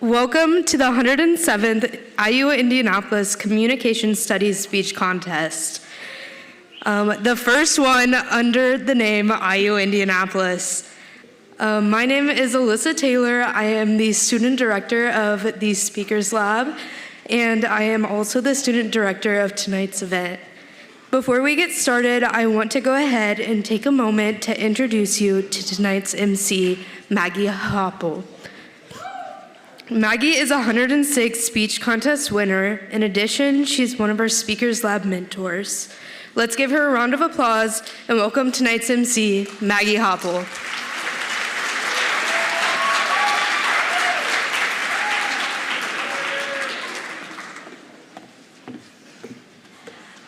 Welcome to the 107th IUPUI Indianapolis Communication Studies Speech Contest. The first one under the name IUPUI Indianapolis. My name is Alyssa Taylor. I am the student director of the Speakers Lab, and I am also the student director of tonight's event. Before we get started, I want to go ahead and take a moment to introduce you to tonight's MC, Maggie Hoppel. Maggie is a 106 speech contest winner. In addition, she's one of our Speakers Lab mentors. Let's give her a round of applause and welcome tonight's MC, Maggie Hoppel.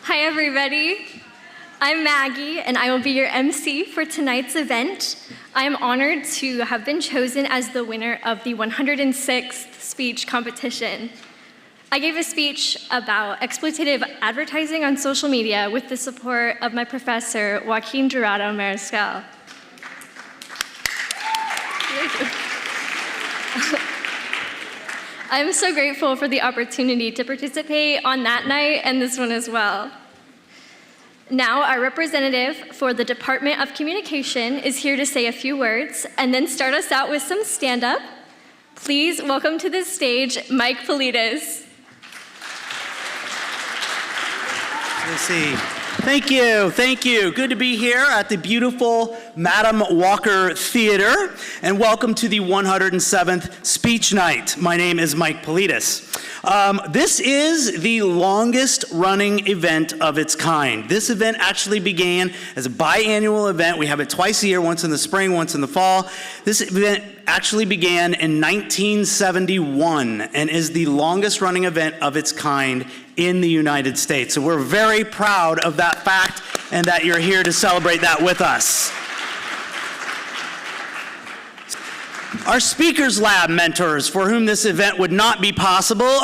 Hi everybody, I'm Maggie and I will be your MC for tonight's event. I am honored to have been chosen as the winner of the 106th speech competition. I gave a speech about exploitative advertising on social media with the support of my professor, Joaquin Jurado Mariscal. I'm so grateful for the opportunity to participate on that night and this one as well. Now, our representative for the Department of Communication is here to say a few words and then start us out with some stand-up. Please welcome to the stage, Mike Politis. Lucy. Thank you. Good to be here at the beautiful Madam Walker Theater, and welcome to the 107th Speech Night. My name is Mike Politis. This is the longest running event of its kind. This event actually began as a biannual event. We have it twice a year, once in the spring, once in the fall. This event actually began in 1971 and is the longest running event of its kind in the United States. So we're very proud of that fact and that you're here to celebrate that with us. Our Speakers Lab mentors, for whom this event would not be possible,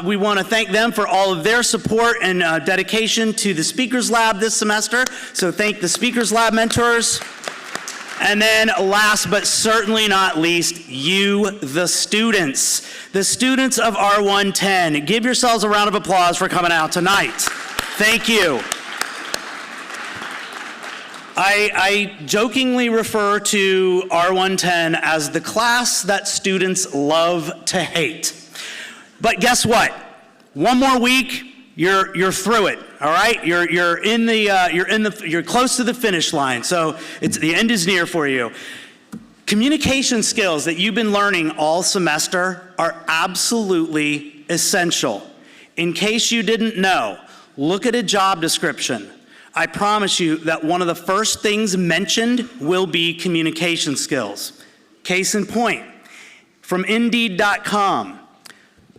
we want to thank them for all of their support and dedication to the Speakers Lab this semester. So thank the Speakers Lab mentors. And then last but certainly not least, you, the students of R110. Give yourselves a round of applause for coming out tonight. Thank you. I jokingly refer to R110 as the class that students love to hate. But guess what? One more week, you're through it. All right, you're close to the finish line. So the end is near for you. Communication skills that you've been learning all semester are absolutely essential. In case you didn't know, look at a job description. I promise you that one of the first things mentioned will be communication skills. Case in point, from Indeed.com.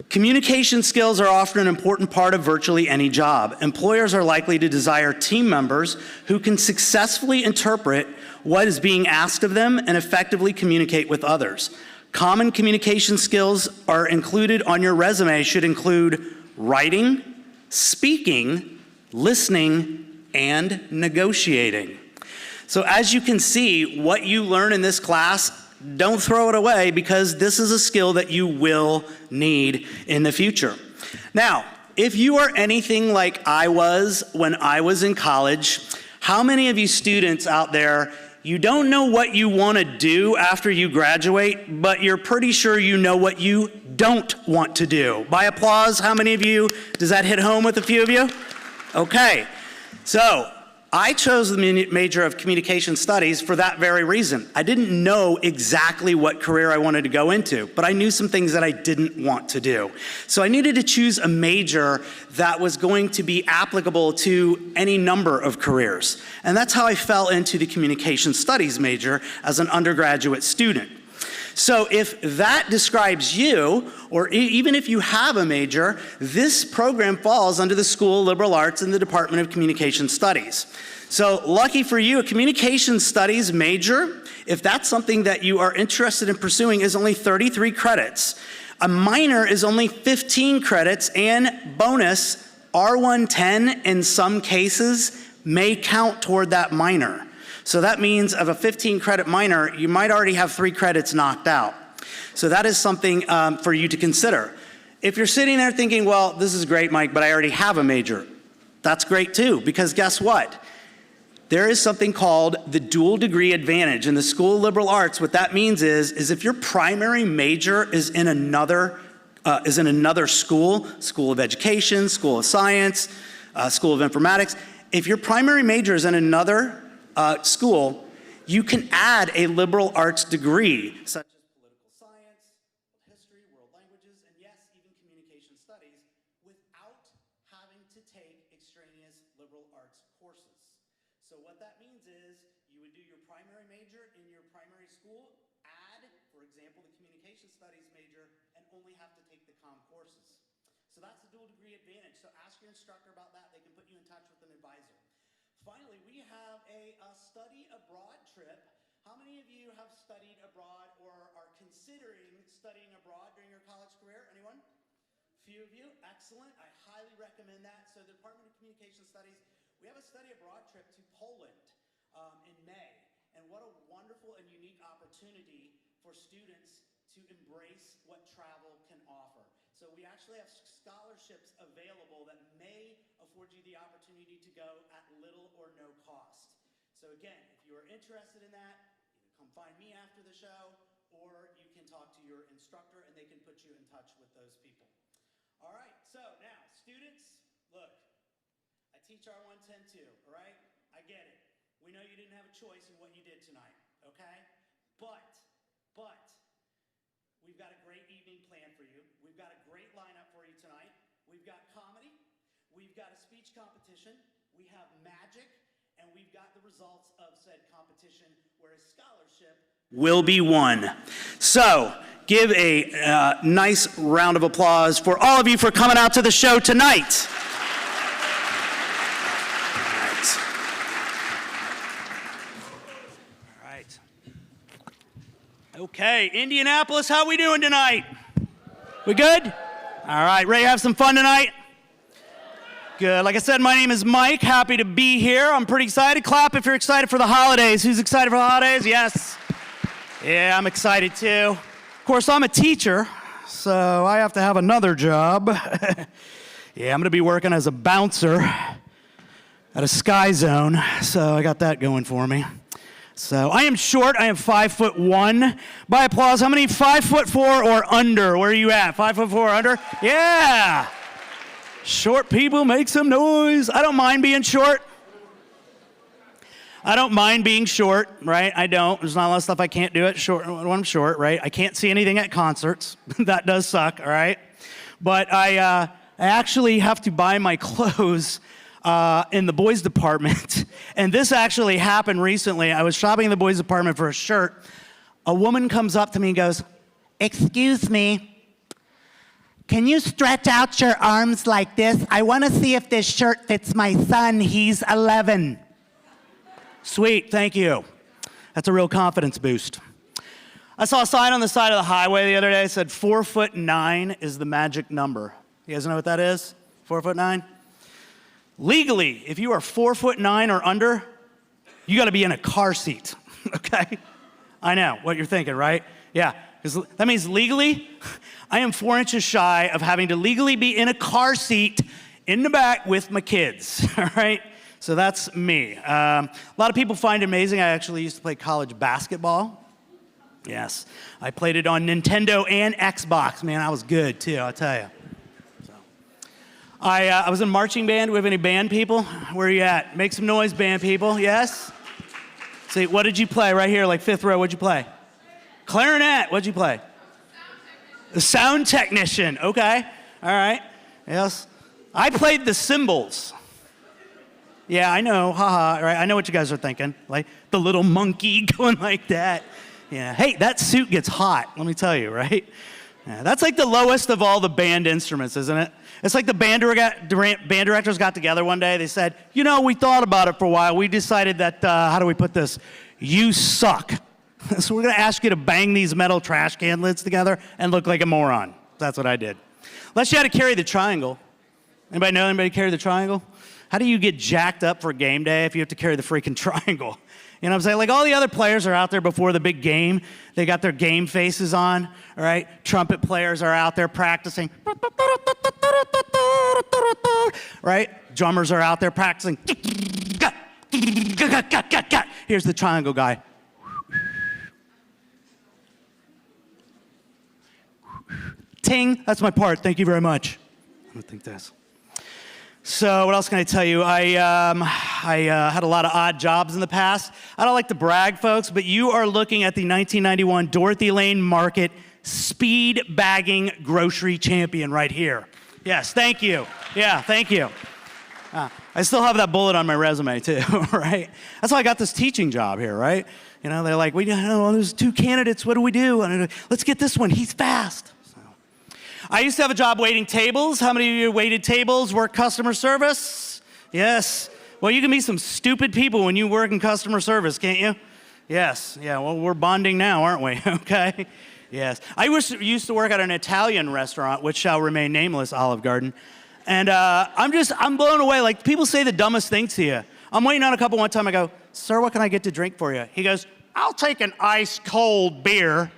Communication skills are often an important part of virtually any job. Employers are likely to desire team members who can successfully interpret what is being asked of them and effectively communicate with others. Common communication skills are included on your resume should include writing, speaking, listening, and negotiating. So as you can see, what you learn in this class, don't throw it away because this is a skill that you will need in the future. Now, if you are anything like I was when I was in college, how many of you students out there, you don't know what you want to do after you graduate, but you're pretty sure you know what you don't want to do? By applause, how many of you, does that hit home with a few of you? Okay, so I chose the major of communication studies for that very reason. I didn't know exactly what career I wanted to go into, but I knew some things that I didn't want to do. So I needed to choose a major that was going to be applicable to any number of careers. And that's how I fell into the communication studies major as an undergraduate student. So if that describes you, or even if you have a major, this program falls under the School of Liberal Arts in the Department of Communication Studies. So lucky for you, a communication studies major, if that's something that you are interested in pursuing, is only 33 credits. A minor is only 15 credits, and bonus, R110 in some cases may count toward that minor. So that means of a 15 credit minor, you might already have 3 credits knocked out. So that is something for you to consider. If you're sitting there thinking, well, this is great, Mike, but I already have a major, that's great too, because guess what? There is something called the dual degree advantage. In the School of Liberal Arts, what that means is if your primary major is in another school, School of Education, School of Science, School of Informatics, if your primary major is in another school, you can add a liberal arts degree, such as political science, history, world languages, and yes, even communication studies, without having to take extraneous liberal arts courses. So what that means is you would do your primary major in your primary school, add, for example, the communication studies major, and only have to take the comm courses. So that's the dual degree advantage. So ask your instructor about that. They can put you in touch with an advisor. Finally, we have a study abroad trip. How many of you have studied abroad or are considering studying abroad during your college career? Anyone? Few of you? Excellent. I highly recommend that. So the Department of Communication Studies, we have a study abroad trip to Poland in May. And what a wonderful and unique opportunity for students to embrace what travel can offer. So we actually have scholarships available that may afford you the opportunity to go at little or no cost. So again, if you are interested in that, either come find me after the show, or you can talk to your instructor and they can put you in touch with those people. All right, so now, students, look, I teach R110 too, all right? I get it. We know you didn't have a choice in what you did tonight, okay? But, we've got a great evening planned for you. We've got a great lineup for you tonight. We've got comedy, we've got a speech competition, we have magic, and we've got the results of said competition where a scholarship will be won. So, give a nice round of applause for all of you for coming out to the show tonight. All right. Okay, Indianapolis, how we doing tonight? We good? All right, ready to have some fun tonight? Good. Like I said, my name is Mike. Happy to be here. I'm pretty excited. Clap if you're excited for the holidays. Who's excited for the holidays? Yes. Yeah, I'm excited too. Of course, I'm a teacher, so I have to have another job. Yeah, I'm going to be working as a bouncer at a Sky Zone, so I got that going for me. So I am short. I am 5'1". By applause, how many 5'4" or under? Where are you at? 5'4" or under? Yeah. Short people, make some noise. I don't mind being short. I don't mind being short, right? I don't. There's not a lot of stuff I can't do when I'm short, right? I can't see anything at concerts. That does suck, all right? But I actually have to buy my clothes in the boys department. And this actually happened recently. I was shopping in the boys department for a shirt. A woman comes up to me and goes, "Excuse me, can you stretch out your arms like this? I want to see if this shirt fits my son. He's 11. Sweet, thank you. That's a real confidence boost. I saw a sign on the side of the highway the other day that said 4'9" is the magic number. You guys know what that is? 4'9"? Legally, if you are 4'9" or under, you got to be in a car seat, okay? I know what you're thinking, right? Yeah, because that means legally, I am 4 inches shy of having to legally be in a car seat in the back with my kids, all right? So that's me. A lot of people find it amazing. I actually used to play college basketball. Yes, I played it on Nintendo and Xbox. Man, I was good too, I'll tell you. So, I was in marching band. Do we have any band people? Where are you at? Make some noise, band people. Yes? See, what did you play right here, like fifth row? What'd you play? Clarinet. What'd you play? The sound technician. Okay. All right. Yes. I played the cymbals. Yeah, I know. Haha. Right. I know what you guys are thinking. Like the little monkey going like that. Yeah. Hey, that suit gets hot. Let me tell you, right? Yeah, that's like the lowest of all the band instruments, isn't it? It's like the band directors got together one day. They said, you know, we thought about it for a while. We decided that, how do we put this? You suck. So we're going to ask you to bang these metal trash can lids together and look like a moron. That's what I did. Unless you had to carry the triangle. Anybody know anybody carry the triangle? How do you get jacked up for game day if you have to carry the freaking triangle? You know what I'm saying? Like all the other players are out there before the big game. They got their game faces on, all right? Trumpet players are out there practicing. Right? Drummers are out there practicing. Here's the triangle guy. Ting, that's my part. Thank you very much. I don't think this. So what else can I tell you? I had a lot of odd jobs in the past. I don't like to brag, folks, but you are looking at the 1991 Dorothy Lane Market speed bagging grocery champion right here. Yes, thank you. Yeah, thank you. I still have that bullet on my resume too, right? That's how I got this teaching job here, right? You know, they're like, there's 2 candidates. What do we do? Let's get this one. He's fast. I used to have a job waiting tables. How many of you waited tables, work customer service? Yes. Well, you can be some stupid people when you work in customer service, can't you? Yes. Yeah, well, we're bonding now, aren't we? Okay. Yes. I used to work at an Italian restaurant, which shall remain nameless, Olive Garden. And I'm blown away. Like, people say the dumbest things to you. I'm waiting on a couple one time. I go, sir, what can I get to drink for you? He goes, I'll take an ice cold beer.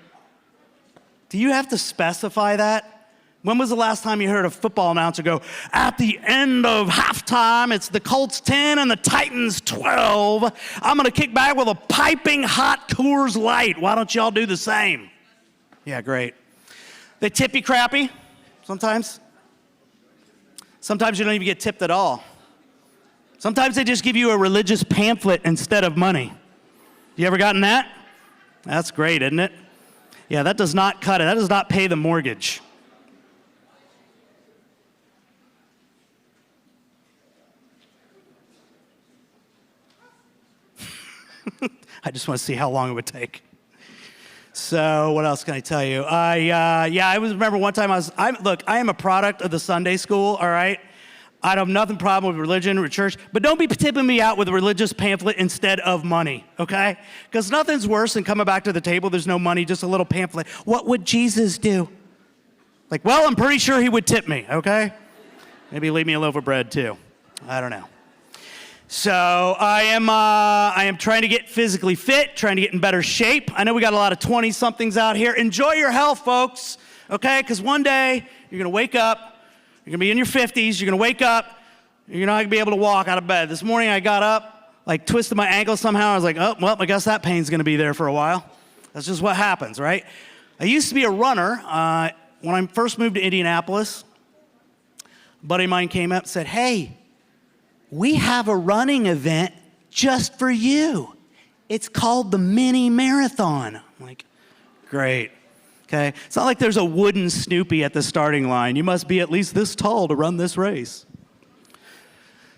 Do you have to specify that? When was the last time you heard a football announcer go, at the end of halftime, it's the Colts 10 and the Titans 12. I'm going to kick back with a piping hot Coors Light. Why don't y'all do the same? Yeah, great. They tip you crappy sometimes. Sometimes you don't even get tipped at all. Sometimes they just give you a religious pamphlet instead of money. You ever gotten that? That's great, isn't it? Yeah, that does not cut it. That does not pay the mortgage. I just want to see how long it would take. So what else can I tell you? I remember one time I am a product of the Sunday school, all right? I have nothing problem with religion or church, but don't be tipping me out with a religious pamphlet instead of money, okay? Because nothing's worse than coming back to the table, there's no money, just a little pamphlet. What would Jesus do? Like, well, I'm pretty sure he would tip me, okay? Maybe leave me a loaf of bread too. I don't know. So I am trying to get physically fit, trying to get in better shape. I know we got a lot of 20-somethings out here. Enjoy your health, folks, okay? Because one day you're going to wake up, you're going to be in your 50s, you're going to wake up, you're not going to be able to walk out of bed. This morning I got up, like twisted my ankle somehow. I was like, oh, well, I guess that pain's going to be there for a while. That's just what happens, right? I used to be a runner. When I first moved to Indianapolis, a buddy of mine came up and said, hey, we have a running event just for you. It's called the mini marathon. I'm like, great. Okay. It's not like there's a wooden Snoopy at the starting line. You must be at least this tall to run this race.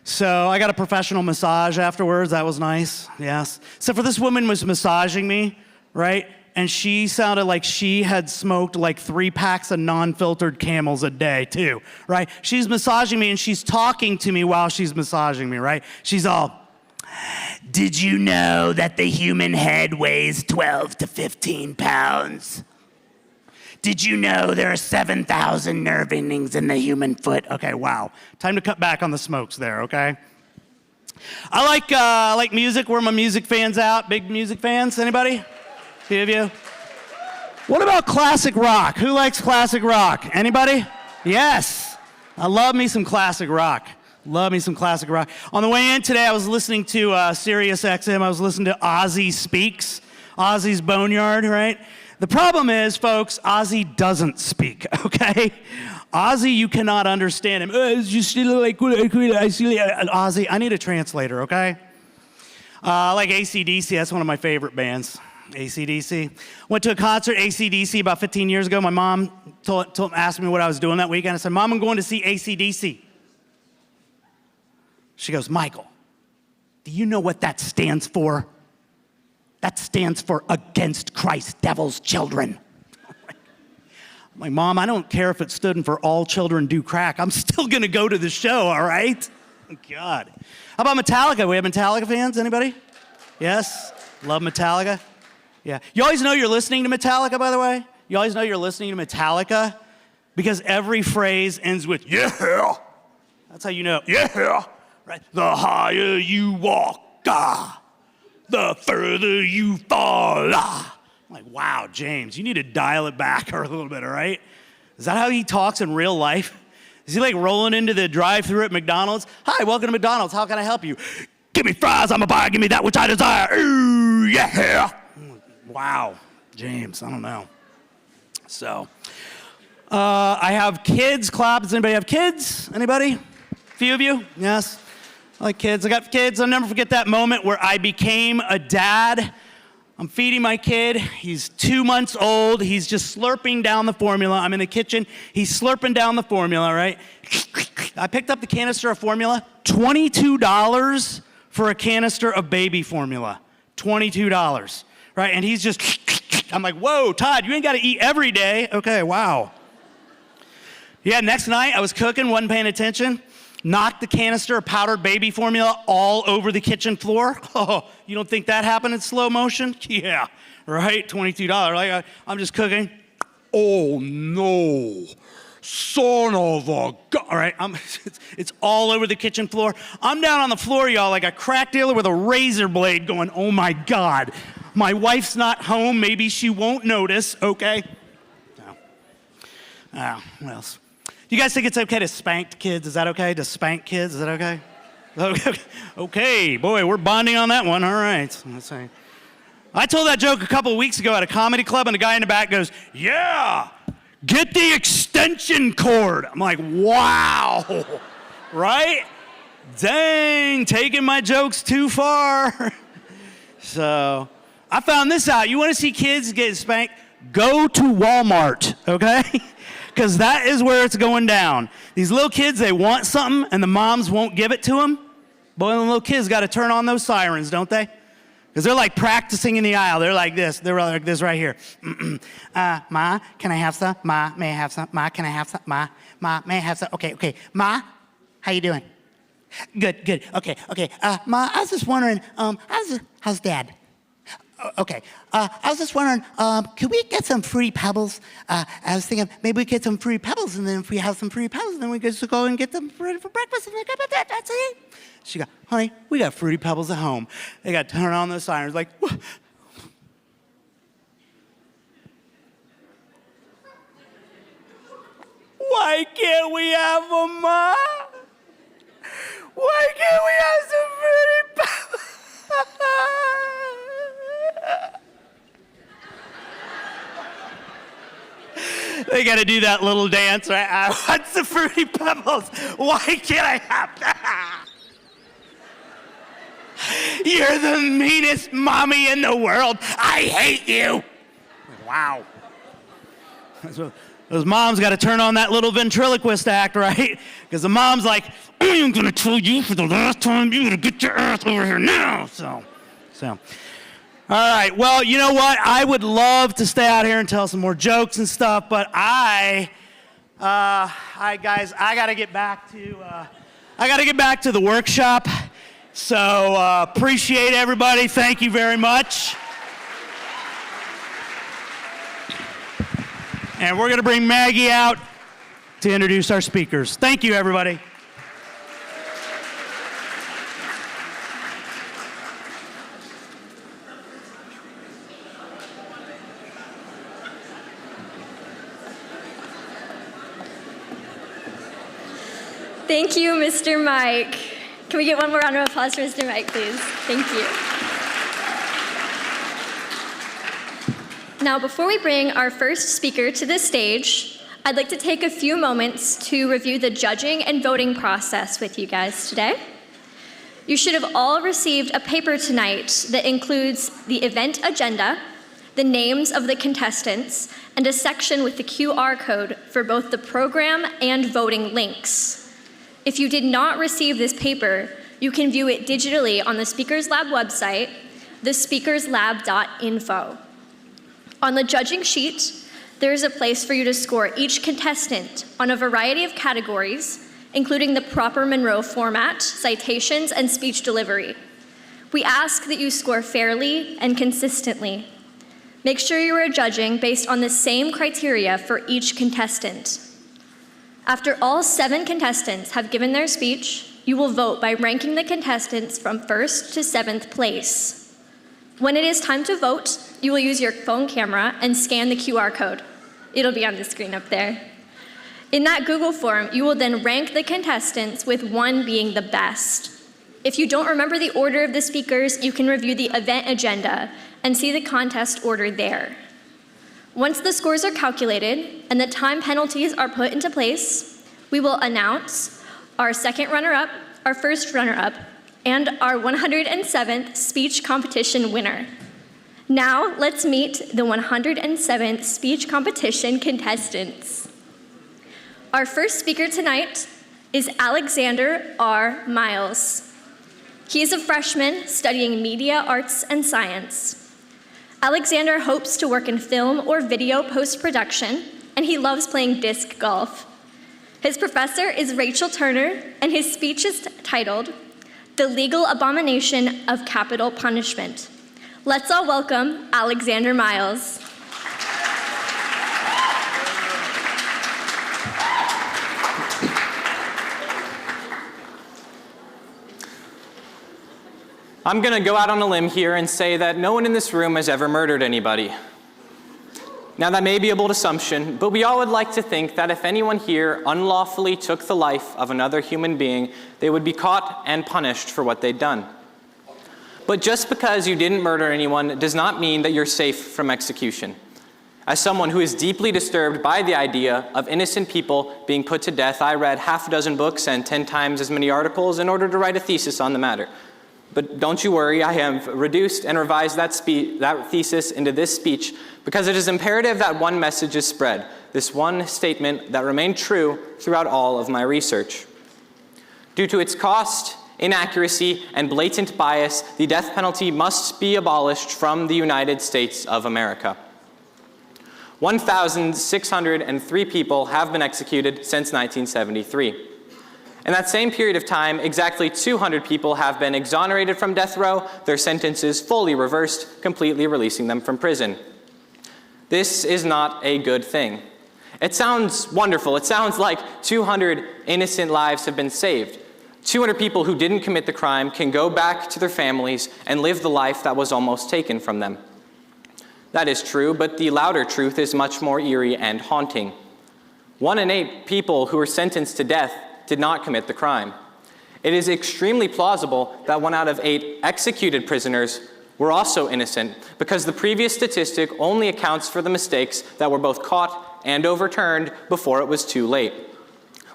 So I got a professional massage afterwards. That was nice. Yes. So for this woman was massaging me, right? And she sounded like she had smoked like 3 packs of non-filtered Camels a day too, right? She's massaging me and she's talking to me while she's massaging me, right? She's all, did you know that the human head weighs 12 to 15 pounds? Did you know there are 7,000 nerve endings in the human foot? Okay, wow. Time to cut back on the smokes there, okay? I like music. Where are my music fans out? Big music fans? Anybody? Few of you? What about classic rock? Who likes classic rock? Anybody? Yes. I love me some classic rock. Love me some classic rock. On the way in today, I was listening to Sirius XM. I was listening to Ozzy Speaks. Ozzy's Boneyard, right? The problem is, folks, Ozzy doesn't speak, okay? Ozzy, you cannot understand him. Ozzy, I need a translator, okay? I like AC/DC. That's one of my favorite bands. AC/DC. Went to a concert, AC/DC, about 15 years ago. My mom asked me what I was doing that weekend. I said, Mom, I'm going to see AC/DC. She goes, Michael, do you know what that stands for? That stands for Against Christ, Devil's Children. I'm like, Mom, I don't care if it stood for All Children Do Crack. I'm still going to go to the show, all right? God. How about Metallica? We have Metallica fans? Anybody? Yes? Love Metallica? Yeah. You always know you're listening to Metallica, by the way? You always know you're listening to Metallica because every phrase ends with, yeah. That's how you know, yeah. Right? The higher you walk, the further you fall. I'm like, wow, James, you need to dial it back a little bit, all right? Is that how he talks in real life? Is he like rolling into the drive-thru at McDonald's? Hi, welcome to McDonald's. How can I help you? Give me fries, I'm a buyer. Give me that which I desire. Ooh, yeah. Wow, James, I don't know. So, I have kids. Clap. Does anybody have kids? Anybody? A few of you? Yes. I like kids. I got kids. I'll never forget that moment where I became a dad. I'm feeding my kid. He's 2 months old. He's just slurping down the formula. I'm in the kitchen. He's slurping down the formula, right? I picked up the canister of formula. $22 for a canister of baby formula. $22, right? And he's just, I'm like, whoa, Todd, you ain't got to eat every day. Okay, wow. Yeah, next night I was cooking, wasn't paying attention. Knocked the canister of powdered baby formula all over the kitchen floor. Oh, you don't think that happened in slow motion? Yeah, right? $22. Like, I'm just cooking. Oh, no. Son of a gun. All right, it's all over the kitchen floor. I'm down on the floor, y'all, like a crack dealer with a razor blade going, oh, my God. My wife's not home. Maybe she won't notice, okay? No. What else? Do you guys think it's okay to spank kids? Is that okay? To spank kids? Is that okay? Okay, boy, we're bonding on that one. All right. Let's see. I told that joke a couple of weeks ago at a comedy club, and the guy in the back goes, yeah, get the extension cord. I'm like, wow, right? Dang, taking my jokes too far. So I found this out. You want to see kids get spanked? Go to Walmart, okay? Because that is where it's going down. These little kids, they want something, and the moms won't give it to them. Boy, the little kids got to turn on those sirens, don't they? Because they're like practicing in the aisle. They're like this. They're like this right here. Ma, can I have some? Ma, may I have some? Ma, can I have some? Ma, may I have some? Okay. Ma, how you doing? Good. Okay. Ma, I was just wondering, how's Dad? Okay. I was just wondering, could we get some free pebbles? I was thinking maybe we get some free pebbles, and then if we have some free pebbles, then we could just go and get them ready for breakfast, and that's it. She got, honey, we got Fruity Pebbles at home. They got to turn on those sirens like, what? Why can't we have them, Ma? Why can't we have some Fruity Pebbles? They got to do that little dance, right? What's the Fruity Pebbles? Why can't I have that? You're the meanest mommy in the world. I hate you. Wow. Those moms got to turn on that little ventriloquist act, right? Because the mom's like, I am going to tell you for the last time, you're going to get your ass over here now. So. All right, well, you know what? I would love to stay out here and tell some more jokes and stuff, but guys, I got to get back to the workshop. So appreciate everybody. Thank you very much. And we're going to bring Maggie out to introduce our speakers. Thank you, everybody. Thank you, Mr. Mike. Can we get one more round of applause for Mr. Mike, please? Thank you. Now, before we bring our first speaker to the stage, I'd like to take a few moments to review the judging and voting process with you guys today. You should have all received a paper tonight that includes the event agenda, the names of the contestants, and a section with the QR code for both the program and voting links. If you did not receive this paper, you can view it digitally on the Speakers Lab website, thespeakerslab.info. On the judging sheet, there is a place for you to score each contestant on a variety of categories, including the proper Monroe format, citations, and speech delivery. We ask that you score fairly and consistently. Make sure you are judging based on the same criteria for each contestant. After all 7 contestants have given their speech, you will vote by ranking the contestants from 1st to 7th place. When it is time to vote, you will use your phone camera and scan the QR code. It'll be on the screen up there. In that Google form, you will then rank the contestants with one being the best. If you don't remember the order of the speakers, you can review the event agenda and see the contest order there. Once the scores are calculated and the time penalties are put into place, we will announce our second runner-up, our first runner-up, and our 107th speech competition winner. Now, let's meet the 107th speech competition contestants. Our first speaker tonight is Alexander R. Miles. He is a freshman studying media arts and science. Alexander hopes to work in film or video post-production, and he loves playing disc golf. His professor is Rachel Turner, and his speech is titled, "The Legal Abomination of Capital Punishment." Let's all welcome Alexander Miles. I'm going to go out on a limb here and say that no one in this room has ever murdered anybody. Now, that may be a bold assumption, but we all would like to think that if anyone here unlawfully took the life of another human being, they would be caught and punished for what they'd done. But just because you didn't murder anyone does not mean that you're safe from execution. As someone who is deeply disturbed by the idea of innocent people being put to death, I read half a dozen books and 10 times as many articles in order to write a thesis on the matter. But don't you worry, I have reduced and revised that thesis into this speech because it is imperative that one message is spread, this one statement that remained true throughout all of my research. Due to its cost, inaccuracy, and blatant bias, the death penalty must be abolished from the United States of America. 1,603 people have been executed since 1973. In that same period of time, exactly 200 people have been exonerated from death row, their sentences fully reversed, completely releasing them from prison. This is not a good thing. It sounds wonderful. It sounds like 200 innocent lives have been saved. 200 people who didn't commit the crime can go back to their families and live the life that was almost taken from them. That is true, but the louder truth is much more eerie and haunting. 1 in 8 people who were sentenced to death did not commit the crime. It is extremely plausible that 1 out of 8 executed prisoners were also innocent because the previous statistic only accounts for the mistakes that were both caught and overturned before it was too late.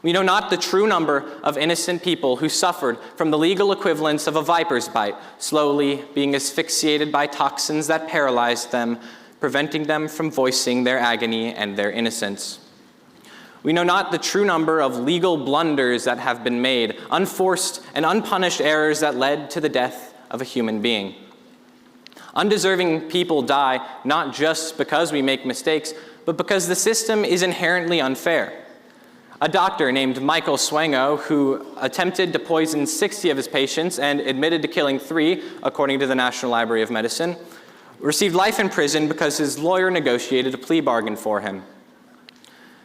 We know not the true number of innocent people who suffered from the legal equivalence of a viper's bite, slowly being asphyxiated by toxins that paralyzed them, preventing them from voicing their agony and their innocence. We know not the true number of legal blunders that have been made, unforced and unpunished errors that led to the death of a human being. Undeserving people die not just because we make mistakes, but because the system is inherently unfair. A doctor named Michael Swango, who attempted to poison 60 of his patients and admitted to killing 3, according to the National Library of Medicine, received life in prison because his lawyer negotiated a plea bargain for him.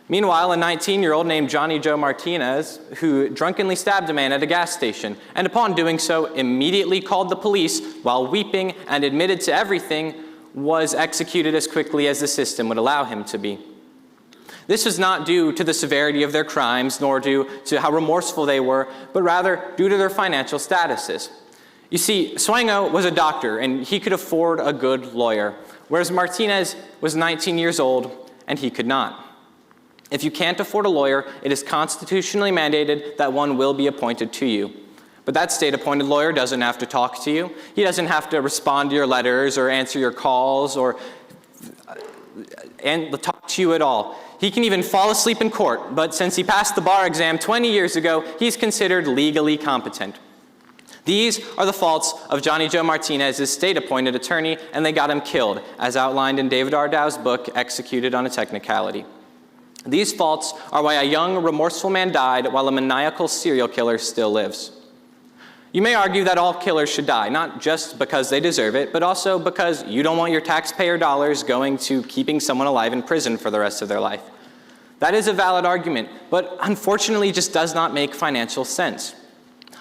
Meanwhile, a 19-year-old named Johnny Joe Martinez, who drunkenly stabbed a man at a gas station, and upon doing so, immediately called the police while weeping and admitted to everything, was executed as quickly as the system would allow him to be. This was not due to the severity of their crimes, nor due to how remorseful they were, but rather due to their financial statuses. You see, Swango was a doctor, and he could afford a good lawyer, whereas Martinez was 19 years old, and he could not. If you can't afford a lawyer, it is constitutionally mandated that one will be appointed to you. But that state-appointed lawyer doesn't have to talk to you. He doesn't have to respond to your letters or answer your calls or talk to you at all. He can even fall asleep in court, but since he passed the bar exam 20 years ago, he's considered legally competent. These are the faults of Johnny Joe Martinez's state-appointed attorney, and they got him killed, as outlined in David Ardow's book, Executed on a Technicality. These faults are why a young, remorseful man died while a maniacal serial killer still lives. You may argue that all killers should die, not just because they deserve it, but also because you don't want your taxpayer dollars going to keeping someone alive in prison for the rest of their life. That is a valid argument, but unfortunately just does not make financial sense.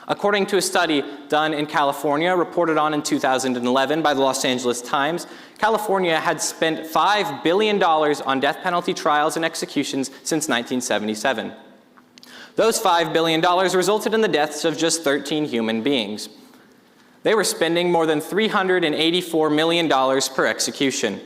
According to a study done in California, reported on in 2011 by the Los Angeles Times, California had spent $5 billion on death penalty trials and executions since 1977. Those $5 billion resulted in the deaths of just 13 human beings. They were spending more than $384 million per execution.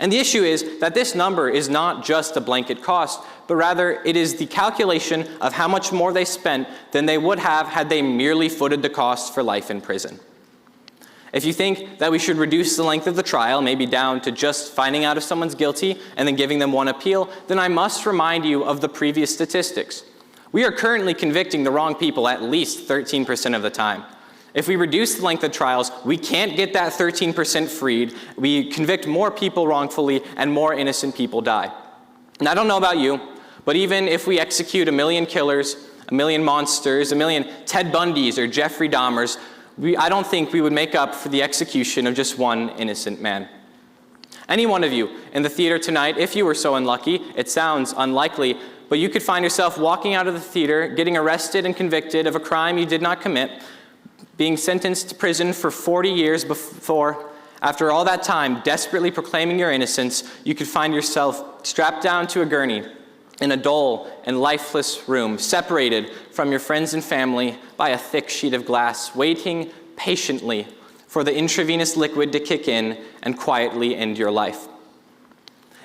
And the issue is that this number is not just a blanket cost, but rather it is the calculation of how much more they spent than they would have had they merely footed the cost for life in prison. If you think that we should reduce the length of the trial, maybe down to just finding out if someone's guilty and then giving them one appeal, then I must remind you of the previous statistics. We are currently convicting the wrong people at least 13% of the time. If we reduce the length of trials, we can't get that 13% freed. We convict more people wrongfully and more innocent people die. And I don't know about you, but even if we execute 1 million killers, 1 million monsters, 1 million Ted Bundys or Jeffrey Dahmers, I don't think we would make up for the execution of just one innocent man. Any one of you in the theater tonight, if you were so unlucky, it sounds unlikely, but you could find yourself walking out of the theater, getting arrested and convicted of a crime you did not commit, being sentenced to prison for 40 years before, after all that time, desperately proclaiming your innocence, you could find yourself strapped down to a gurney in a dull and lifeless room, separated from your friends and family by a thick sheet of glass, waiting patiently for the intravenous liquid to kick in and quietly end your life.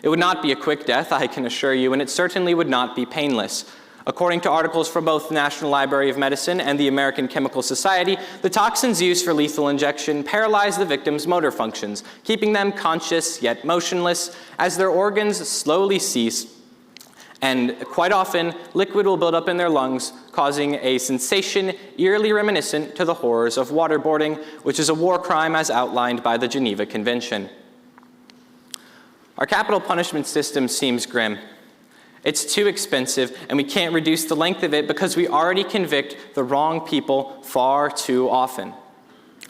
It would not be a quick death, I can assure you, and it certainly would not be painless. According to articles from both the National Library of Medicine and the American Chemical Society, the toxins used for lethal injection paralyze the victim's motor functions, keeping them conscious yet motionless as their organs slowly cease. And quite often, liquid will build up in their lungs, causing a sensation eerily reminiscent to the horrors of waterboarding, which is a war crime as outlined by the Geneva Convention. Our capital punishment system seems grim. It's too expensive, and we can't reduce the length of it because we already convict the wrong people far too often.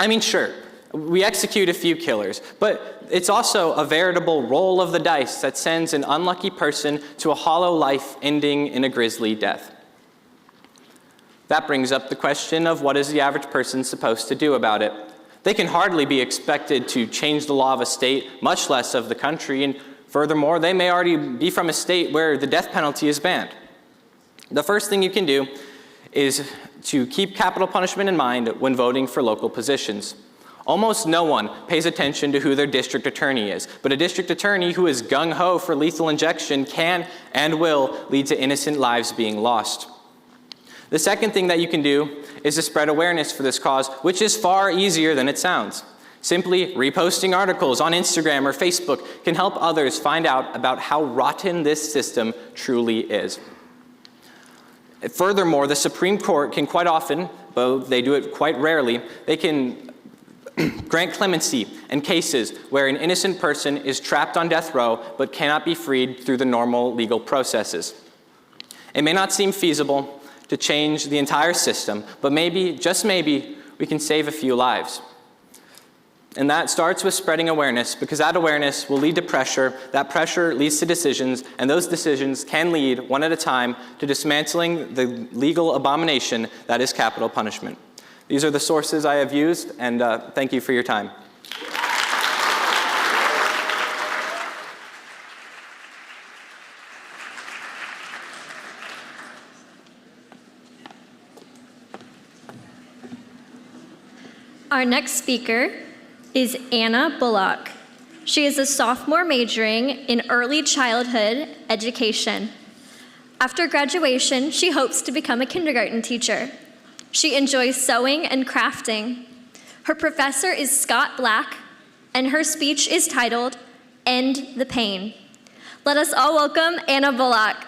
I mean, sure, we execute a few killers, but it's also a veritable roll of the dice that sends an unlucky person to a hollow life ending in a grisly death. That brings up the question of what is the average person supposed to do about it? They can hardly be expected to change the law of a state, much less of the country, and furthermore, they may already be from a state where the death penalty is banned. The first thing you can do is to keep capital punishment in mind when voting for local positions. Almost no one pays attention to who their district attorney is, but a district attorney who is gung-ho for lethal injection can and will lead to innocent lives being lost. The second thing that you can do is to spread awareness for this cause, which is far easier than it sounds. Simply reposting articles on Instagram or Facebook can help others find out about how rotten this system truly is. Furthermore, the Supreme Court can quite often, though they do it quite rarely, they can grant clemency in cases where an innocent person is trapped on death row but cannot be freed through the normal legal processes. It may not seem feasible to change the entire system, but maybe, just maybe, we can save a few lives. And that starts with spreading awareness, because that awareness will lead to pressure, that pressure leads to decisions, and those decisions can lead, one at a time, to dismantling the legal abomination that is capital punishment. These are the sources I have used, and thank you for your time. Our next speaker is Anna Bullock. She is a sophomore majoring in early childhood education. After graduation, she hopes to become a kindergarten teacher. She enjoys sewing and crafting. Her professor is Scott Black, and her speech is titled, "End the Pain." Let us all welcome Anna Bullock.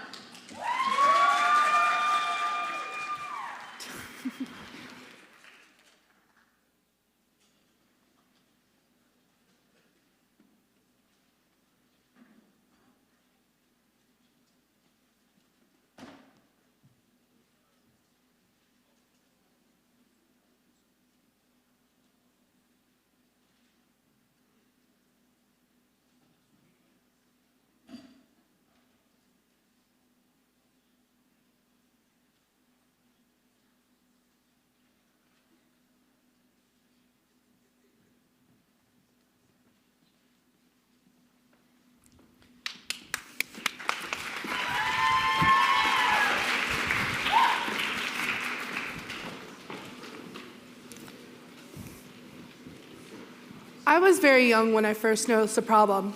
I was very young when I first noticed the problem.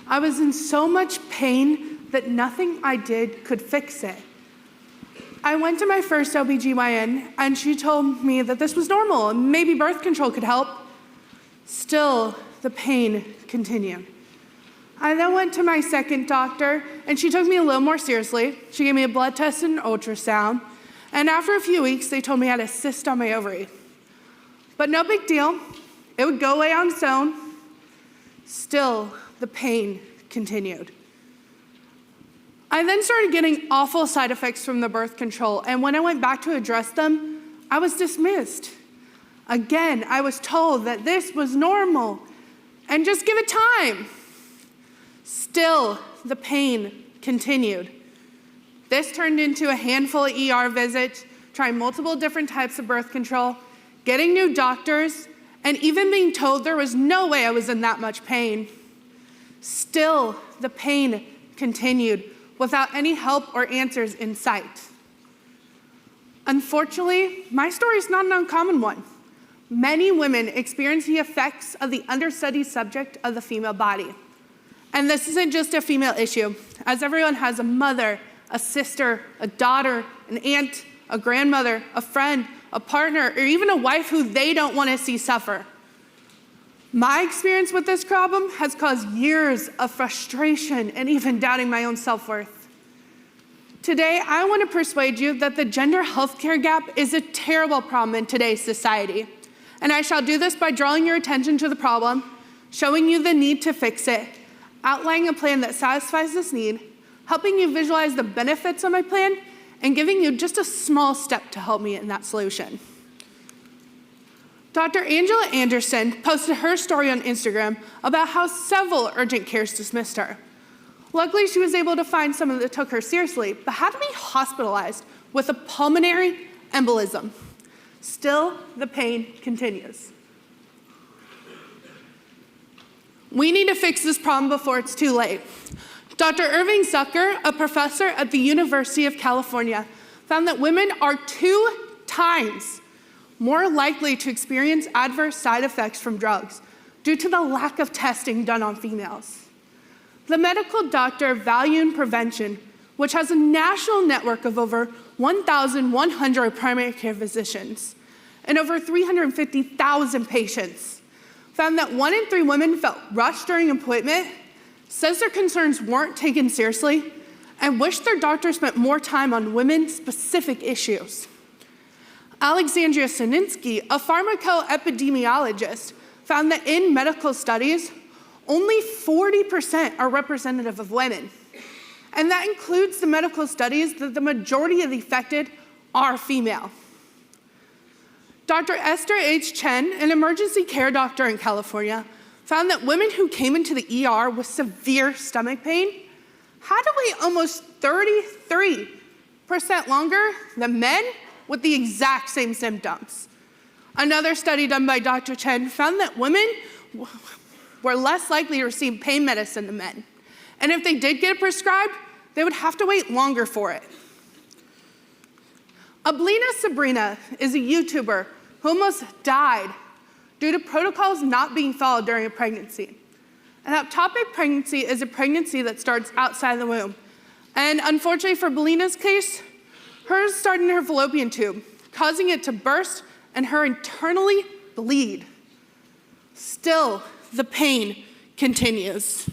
I was in so much pain that nothing I did could fix it. I went to my first OBGYN, and she told me that this was normal and maybe birth control could help. Still, the pain continued. I then went to my second doctor, and she took me a little more seriously. She gave me a blood test and an ultrasound, and after a few weeks, they told me I had a cyst on my ovary. But no big deal. It would go away on its own. Still, the pain continued. I then started getting awful side effects from the birth control, and when I went back to address them, I was dismissed. Again, I was told that this was normal, and just give it time. Still, the pain continued. This turned into a handful of ER visits, trying multiple different types of birth control, getting new doctors, and even being told there was no way I was in that much pain. Still, the pain continued without any help or answers in sight. Unfortunately, my story is not an uncommon one. Many women experience the effects of the understudied subject of the female body. And this isn't just a female issue, as everyone has a mother, a sister, a daughter, an aunt, a grandmother, a friend, a partner, or even a wife who they don't want to see suffer. My experience with this problem has caused years of frustration and even doubting my own self-worth. Today, I want to persuade you that the gender healthcare gap is a terrible problem in today's society. And I shall do this by drawing your attention to the problem, showing you the need to fix it, outlining a plan that satisfies this need, helping you visualize the benefits of my plan, and giving you just a small step to help me in that solution. Dr. Angela Anderson posted her story on Instagram about how several urgent cares dismissed her. Luckily, she was able to find someone that took her seriously, but had to be hospitalized with a pulmonary embolism. Still, the pain continues. We need to fix this problem before it's too late. Dr. Irving Zucker, a professor at the University of California, found that women are 2 times more likely to experience adverse side effects from drugs due to the lack of testing done on females. The medical doctor Value Prevention, which has a national network of over 1,100 primary care physicians and over 350,000 patients, found that 1 in 3 women felt rushed during appointment, says their concerns weren't taken seriously, and wished their doctor spent more time on women-specific issues. Alexandria Sininsky, a pharmacoepidemiologist, found that in medical studies, only 40% are representative of women. And that includes the medical studies that the majority of the affected are female. Dr. Esther H. Chen, an emergency care doctor in California, found that women who came into the ER with severe stomach pain had to wait almost 33% longer than men with the exact same symptoms. Another study done by Dr. Chen found that women were less likely to receive pain medicine than men. And if they did get it prescribed, they would have to wait longer for it. Ablina Sabrina is a YouTuber who almost died due to protocols not being followed during a pregnancy. An ectopic pregnancy is a pregnancy that starts outside the womb. And unfortunately for Ablina's case, hers started in her fallopian tube, causing it to burst and her internally bleed. Still, the pain continues.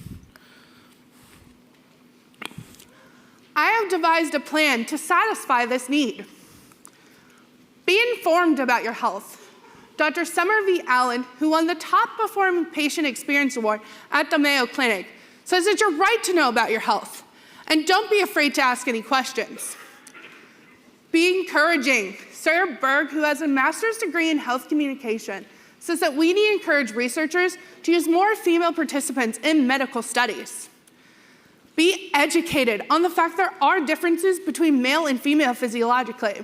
I have devised a plan to satisfy this need. Be informed about your health. Dr. Summer V. Allen, who won the Top Performing Patient Experience Award at the Mayo Clinic, says it's your right to know about your health. And don't be afraid to ask any questions. Be encouraging. Sarah Berg, who has a master's degree in health communication, says that we need to encourage researchers to use more female participants in medical studies. Be educated on the fact there are differences between male and female physiologically.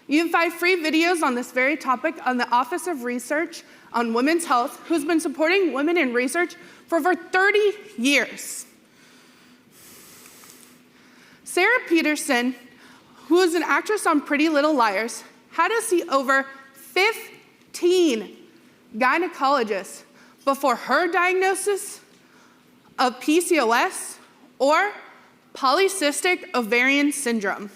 You can find free videos on this very topic on the Office of Research on Women's Health, who's been supporting women in research for over 30 years. Sarah Peterson, who is an actress on Pretty Little Liars, had to see over 15 gynecologists before her diagnosis of PCOS or polycystic ovarian syndrome.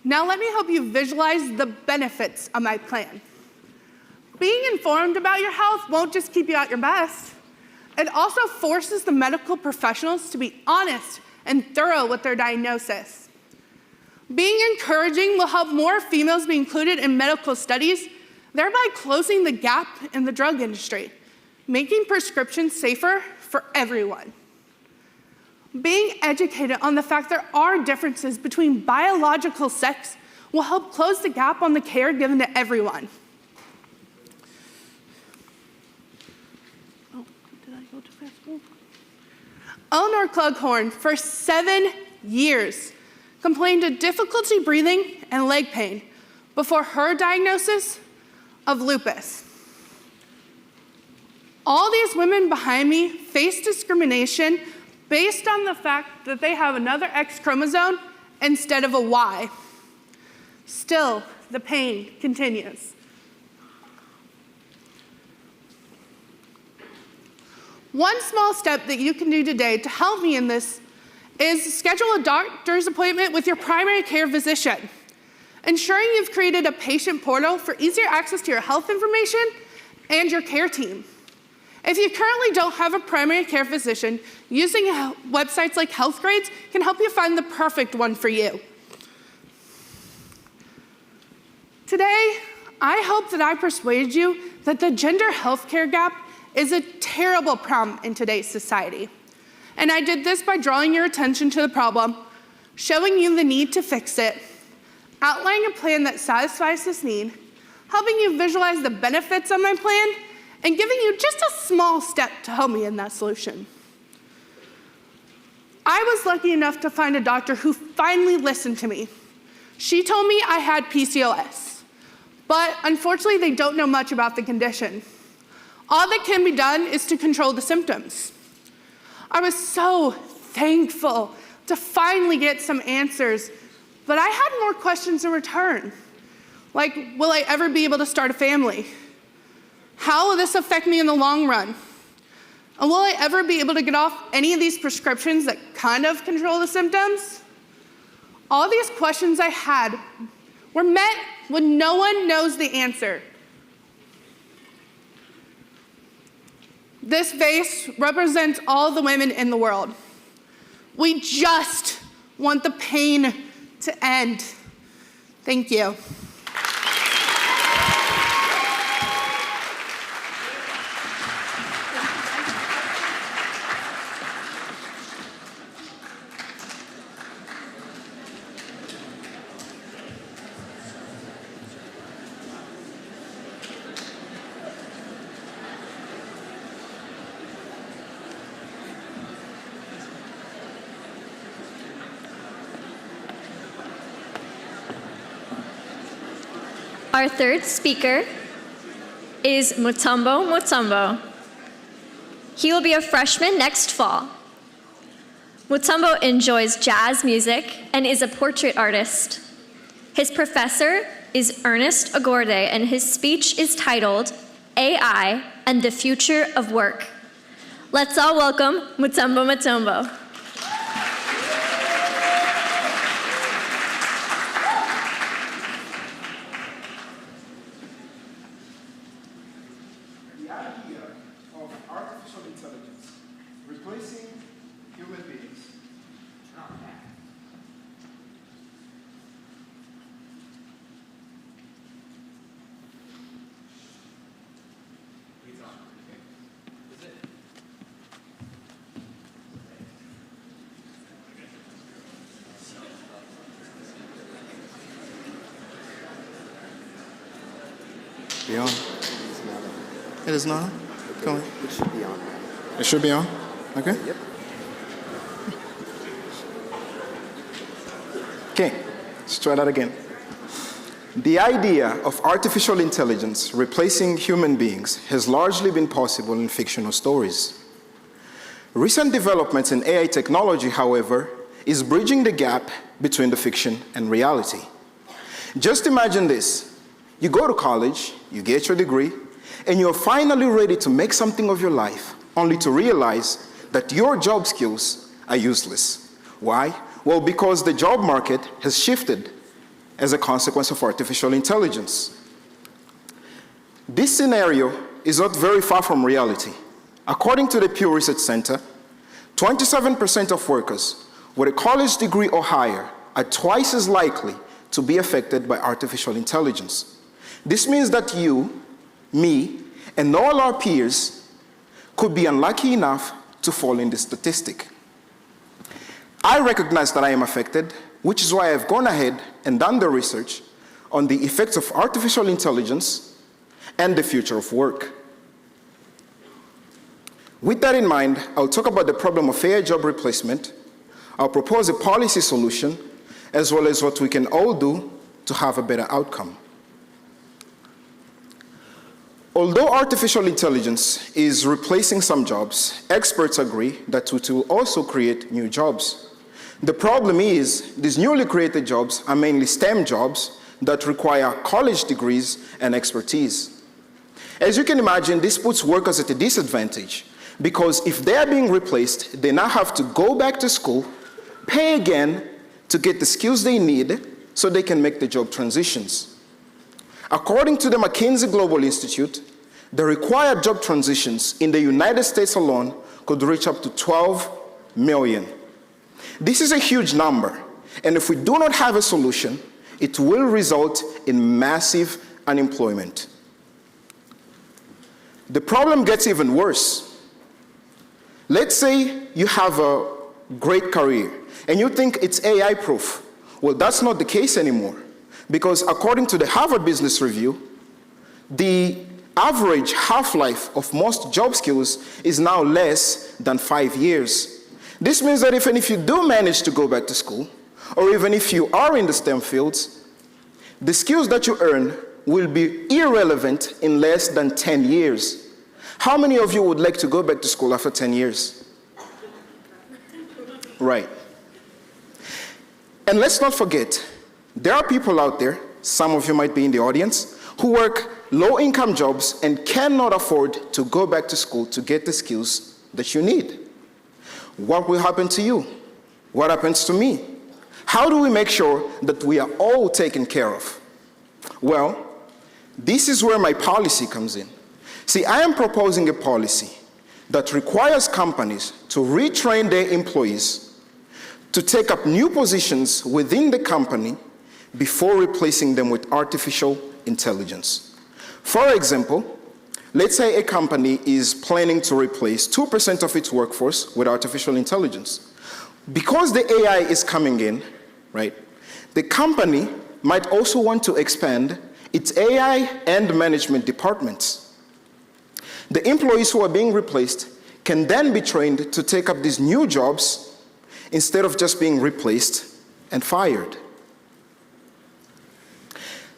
Now let me help you visualize the benefits of my plan. Being informed about your health won't just keep you at your best. It also forces the medical professionals to be honest and thorough with their diagnosis. Being encouraging will help more females be included in medical studies, thereby closing the gap in the drug industry, making prescriptions safer for everyone. Being educated on the fact there are differences between biological sex will help close the gap on the care given to everyone. Oh, did I go too fast? Eleanor Clughorn, for 7 years, complained of difficulty breathing and leg pain before her diagnosis of lupus. All these women behind me face discrimination based on the fact that they have another X chromosome instead of a Y. Still, the pain continues. One small step that you can do today to help me in this is schedule a doctor's appointment with your primary care physician, ensuring you've created a patient portal for easier access to your health information and your care team. If you currently don't have a primary care physician, using websites like HealthGrades can help you find the perfect one for you. Today, I hope that I persuade you that the gender healthcare gap is a terrible problem in today's society. And I did this by drawing your attention to the problem, showing you the need to fix it, outlining a plan that satisfies this need, helping you visualize the benefits of my plan, and giving you just a small step to help me in that solution. I was lucky enough to find a doctor who finally listened to me. She told me I had PCOS, but unfortunately they don't know much about the condition. All that can be done is to control the symptoms. I was so thankful to finally get some answers, but I had more questions in return. Like, will I ever be able to start a family? How will this affect me in the long run? And will I ever be able to get off any of these prescriptions that kind of control the symptoms? All these questions I had were met when no one knows the answer. This vase represents all the women in the world. We just want the pain to end. Thank you. Our third speaker is Mutombo Mutombo. He will be a freshman next fall. Mutombo enjoys jazz music and is a portrait artist. His professor is Ernest Agorde, and his speech is titled AI and the Future of Work. Let's all welcome Mutombo Mutombo. Be on? It is not? Go on. It should be on. It should be on? Okay. Yep. Okay, let's try that again. The idea of artificial intelligence replacing human beings has largely been possible in fictional stories. Recent developments in AI technology, however, is bridging the gap between the fiction and reality. Just imagine this. You go to college, you get your degree, and you're finally ready to make something of your life, only to realize that your job skills are useless. Why? Well, because the job market has shifted as a consequence of artificial intelligence. This scenario is not very far from reality. According to the Pew Research Center, 27% of workers with a college degree or higher are twice as likely to be affected by artificial intelligence. This means that you, me, and all our peers could be unlucky enough to fall in this statistic. I recognize that I am affected, which is why I've gone ahead and done the research on the effects of artificial intelligence and the future of work. With that in mind, I'll talk about the problem of AI job replacement. I'll propose a policy solution, as well as what we can all do to have a better outcome. Although artificial intelligence is replacing some jobs, experts agree that it will also create new jobs. The problem is, these newly created jobs are mainly STEM jobs that require college degrees and expertise. As you can imagine, this puts workers at a disadvantage, because if they are being replaced, they now have to go back to school, pay again to get the skills they need so they can make the job transitions. According to the McKinsey Global Institute, the required job transitions in the United States alone could reach up to 12 million. This is a huge number, and if we do not have a solution, it will result in massive unemployment. The problem gets even worse. Let's say you have a great career, and you think it's AI proof. Well, that's not the case anymore, because according to the Harvard Business Review, the average half-life of most job skills is now less than 5 years. This means that even if you do manage to go back to school, or even if you are in the STEM fields, the skills that you earn will be irrelevant in less than 10 years. How many of you would like to go back to school after 10 years? Right. And let's not forget, there are people out there, some of you might be in the audience, who work low-income jobs and cannot afford to go back to school to get the skills that you need. What will happen to you? What happens to me? How do we make sure that we are all taken care of? Well, this is where my policy comes in. See, I am proposing a policy that requires companies to retrain their employees to take up new positions within the company before replacing them with artificial intelligence. For example, let's say a company is planning to replace 2% of its workforce with artificial intelligence. Because the AI is coming in, right, the company might also want to expand its AI and management departments. The employees who are being replaced can then be trained to take up these new jobs instead of just being replaced and fired.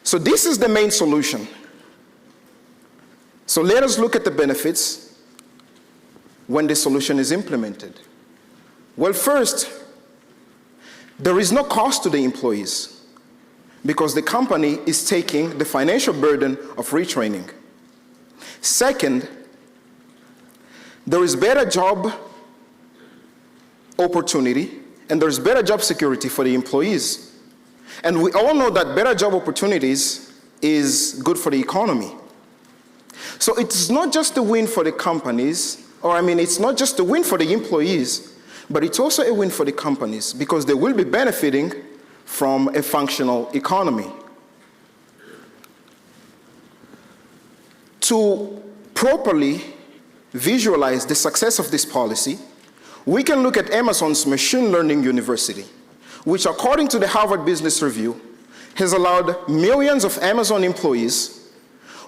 So this is the main solution. So let us look at the benefits when the solution is implemented. Well, first, there is no cost to the employees because the company is taking the financial burden of retraining. Second, there is better job opportunity and there's better job security for the employees. And we all know that better job opportunities is good for the economy. So it's not just a win for the companies, it's not just a win for the employees, but it's also a win for the companies because they will be benefiting from a functional economy. To properly visualize the success of this policy, we can look at Amazon's Machine Learning University, which according to the Harvard Business Review, has allowed millions of Amazon employees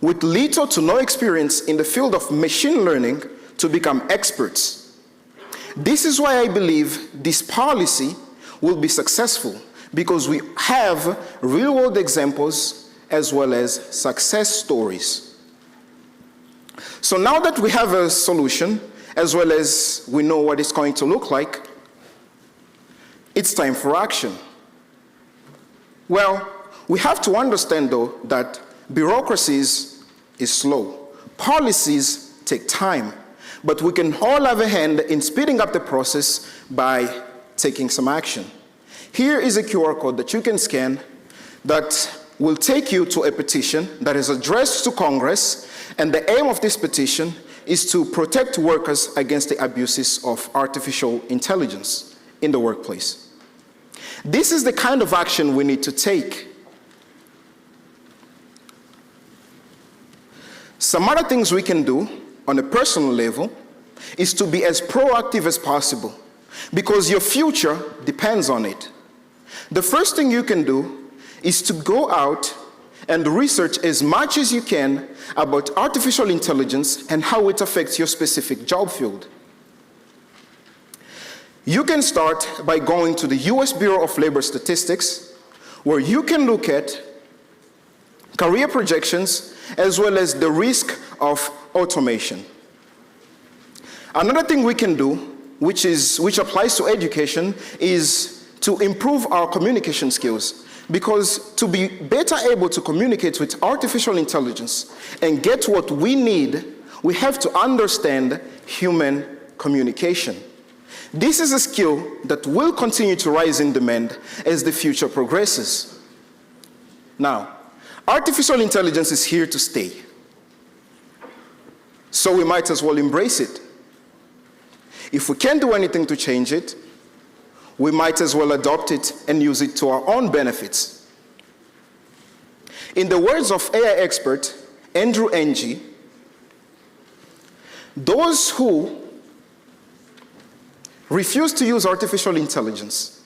with little to no experience in the field of machine learning to become experts. This is why I believe this policy will be successful, because we have real-world examples as well as success stories. So now that we have a solution, as well as we know what it's going to look like, it's time for action. Well, we have to understand, though, that bureaucracy is slow. Policies take time, but we can all have a hand in speeding up the process by taking some action. Here is a QR code that you can scan that will take you to a petition that is addressed to Congress, and the aim of this petition is to protect workers against the abuses of artificial intelligence in the workplace. This is the kind of action we need to take. Some other things we can do on a personal level is to be as proactive as possible, because your future depends on it. The first thing you can do is to go out and research as much as you can about artificial intelligence and how it affects your specific job field. You can start by going to the US Bureau of Labor Statistics, where you can look at career projections as well as the risk of automation. Another thing we can do, which applies to education, is to improve our communication skills. Because to be better able to communicate with artificial intelligence and get what we need, we have to understand human communication. This is a skill that will continue to rise in demand as the future progresses. Now, artificial intelligence is here to stay. So we might as well embrace it. If we can't do anything to change it, we might as well adopt it and use it to our own benefits. In the words of AI expert Andrew Ng, those who refuse to use artificial intelligence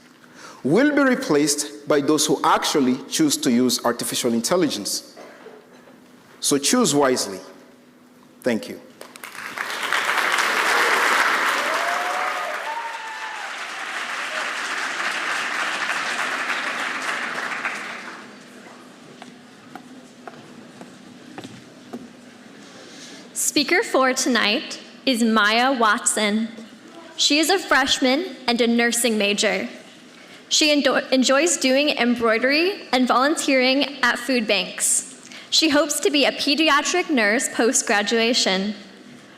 will be replaced by those who actually choose to use artificial intelligence. So choose wisely. Thank you. Speaker for tonight is Maya Watson. She is a freshman and a nursing major. She enjoys doing embroidery and volunteering at food banks. She hopes to be a pediatric nurse post-graduation.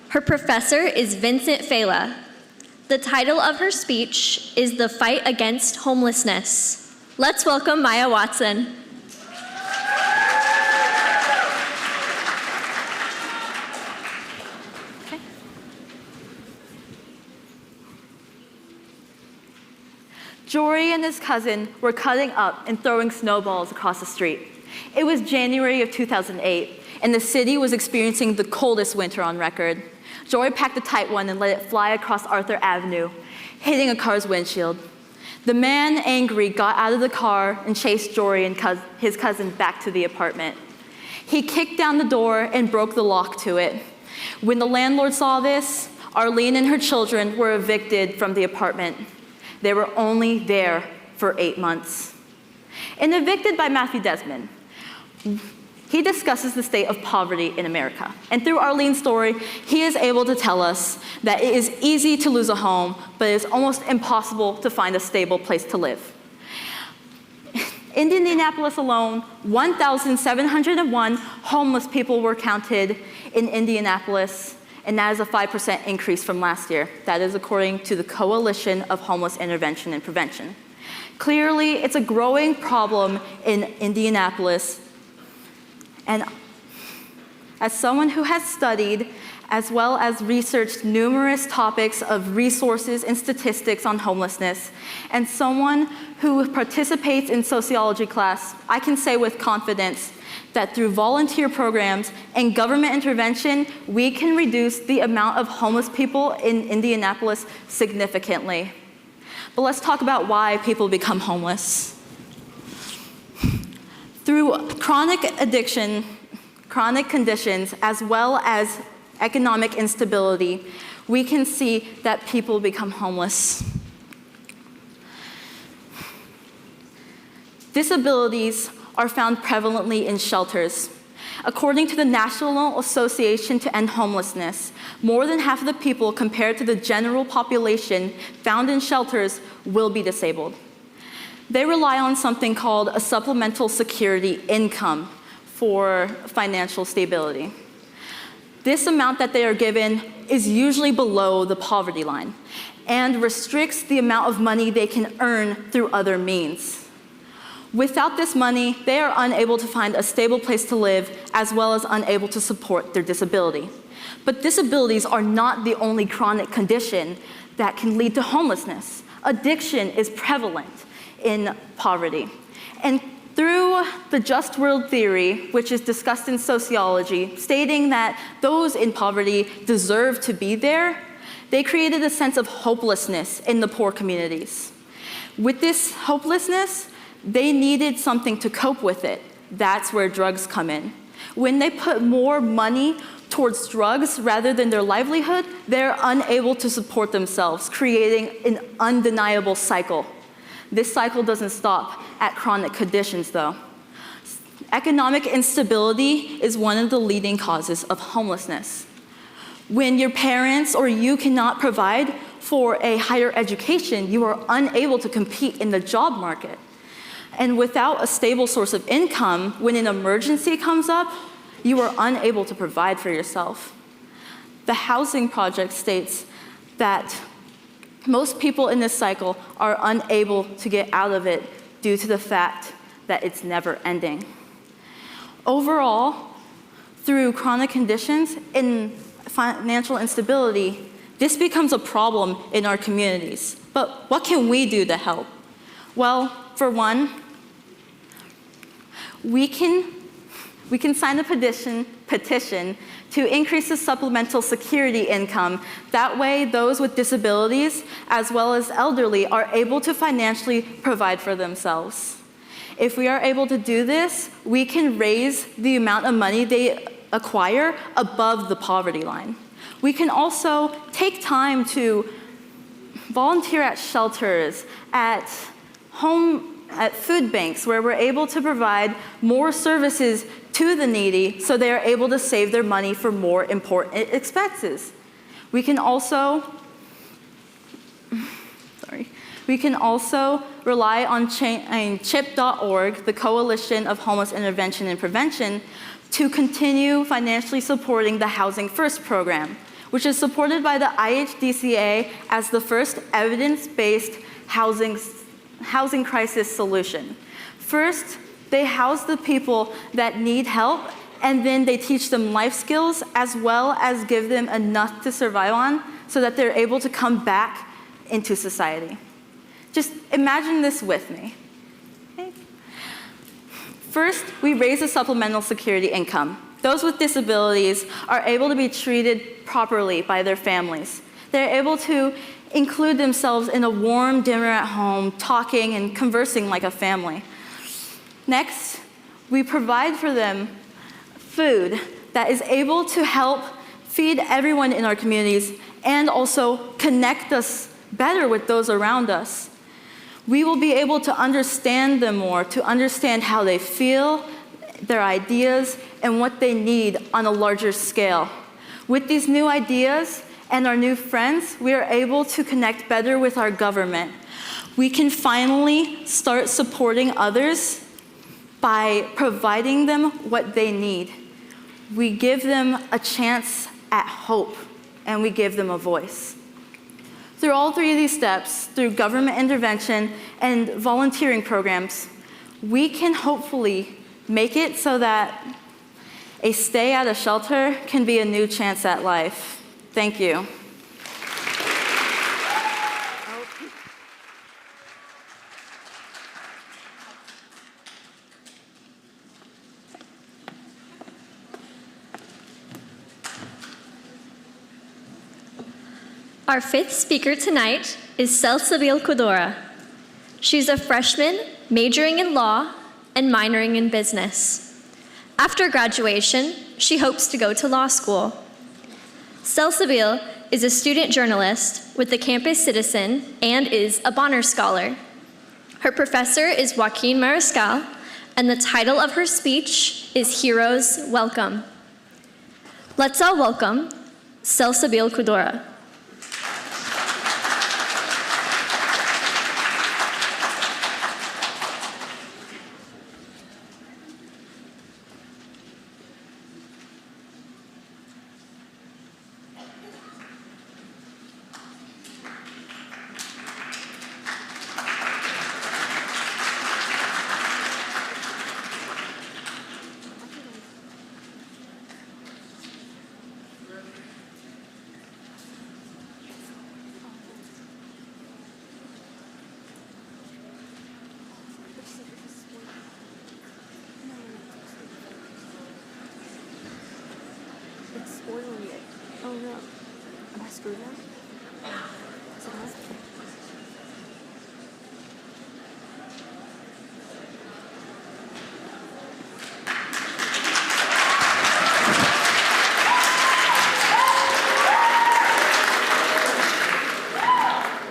Her professor is Vincent Fela. The title of her speech is The Fight Against Homelessness. Let's welcome Maya Watson. Jory and his cousin were cutting up and throwing snowballs across the street. It was January of 2008, and the city was experiencing the coldest winter on record. Jory packed a tight one and let it fly across Arthur Avenue, hitting a car's windshield. The man, angry, got out of the car and chased Jory and his cousin back to the apartment. He kicked down the door and broke the lock to it. When the landlord saw this, Arlene and her children were evicted from the apartment. They were only there for 8 months. In Evicted by Matthew Desmond, he discusses the state of poverty in America. And through Arlene's story, he is able to tell us that it is easy to lose a home, but it is almost impossible to find a stable place to live. In Indianapolis alone, 1,701 homeless people were counted in Indianapolis, and that is a 5% increase from last year. That is according to the Coalition of Homeless Intervention and Prevention. Clearly, it's a growing problem in Indianapolis. And as someone who has studied as well as researched numerous topics of resources and statistics on homelessness, and someone who participates in sociology class, I can say with confidence that through volunteer programs and government intervention, we can reduce the amount of homeless people in Indianapolis significantly. But let's talk about why people become homeless. Through chronic addiction, chronic conditions, as well as economic instability, we can see that people become homeless. Disabilities are found prevalently in shelters. According to the National Association to End Homelessness, more than half of the people compared to the general population found in shelters will be disabled. They rely on something called a supplemental security income for financial stability. This amount that they are given is usually below the poverty line and restricts the amount of money they can earn through other means. Without this money, they are unable to find a stable place to live, as well as unable to support their disability. But disabilities are not the only chronic condition that can lead to homelessness. Addiction is prevalent in poverty. And through the just world theory, which is discussed in sociology, stating that those in poverty deserve to be there, they created a sense of hopelessness in the poor communities. With this hopelessness, they needed something to cope with it. That's where drugs come in. When they put more money towards drugs rather than their livelihood, they're unable to support themselves, creating an undeniable cycle. This cycle doesn't stop at chronic conditions, though. Economic instability is one of the leading causes of homelessness. When your parents or you cannot provide for a higher education, you are unable to compete in the job market. And without a stable source of income, when an emergency comes up, you are unable to provide for yourself. The Housing Project states that most people in this cycle are unable to get out of it due to the fact that it's never ending. Overall, through chronic conditions and financial instability, this becomes a problem in our communities. But what can we do to help? Well, for one, we can sign a petition to increase the supplemental security income. That way, those with disabilities, as well as elderly, are able to financially provide for themselves. If we are able to do this, we can raise the amount of money they acquire above the poverty line. We can also take time to volunteer at shelters, at food banks, where we're able to provide more services to the needy so they are able to save their money for more important expenses. We can also rely on CHIP.org, the Coalition of Homeless Intervention and Prevention, to continue financially supporting the Housing First program, which is supported by the IHDCA as the first evidence-based housing crisis solution. First, they house the people that need help, and then they teach them life skills as well as give them enough to survive on so that they're able to come back into society. Just imagine this with me. Okay. First, we raise the supplemental security income. Those with disabilities are able to be treated properly by their families. They're able to include themselves in a warm dinner at home, talking and conversing like a family. Next, we provide for them food that is able to help feed everyone in our communities and also connect us better with those around us. We will be able to understand them more, to understand how they feel, their ideas, and what they need on a larger scale. With these new ideas and our new friends, we are able to connect better with our government. We can finally start supporting others by providing them what they need. We give them a chance at hope, and we give them a voice. Through all three of these steps, through government intervention and volunteering programs, we can hopefully make it so that a stay at a shelter can be a new chance at life. Thank you. Our fifth speaker tonight is Salsabil Kudora. She's a freshman majoring in law and minoring in business. After graduation, she hopes to go to law school. Salsabil is a student journalist with the Campus Citizen and is a Bonner Scholar. Her professor is Joaquin Mariscal, and the title of her speech is Heroes Welcome. Let's all welcome Salsabil Kudora. 48. Oh no. Am I screwed now? Is it on?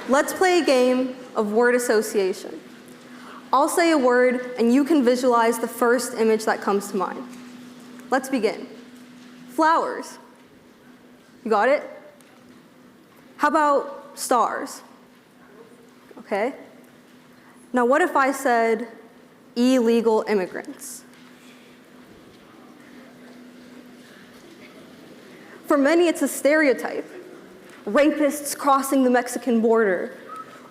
Let's play a game of word association. I'll say a word and you can visualize the first image that comes to mind. Let's begin. Flowers. You got it? How about stars? Okay. Now what if I said illegal immigrants? For many, it's a stereotype. Rapists crossing the Mexican border,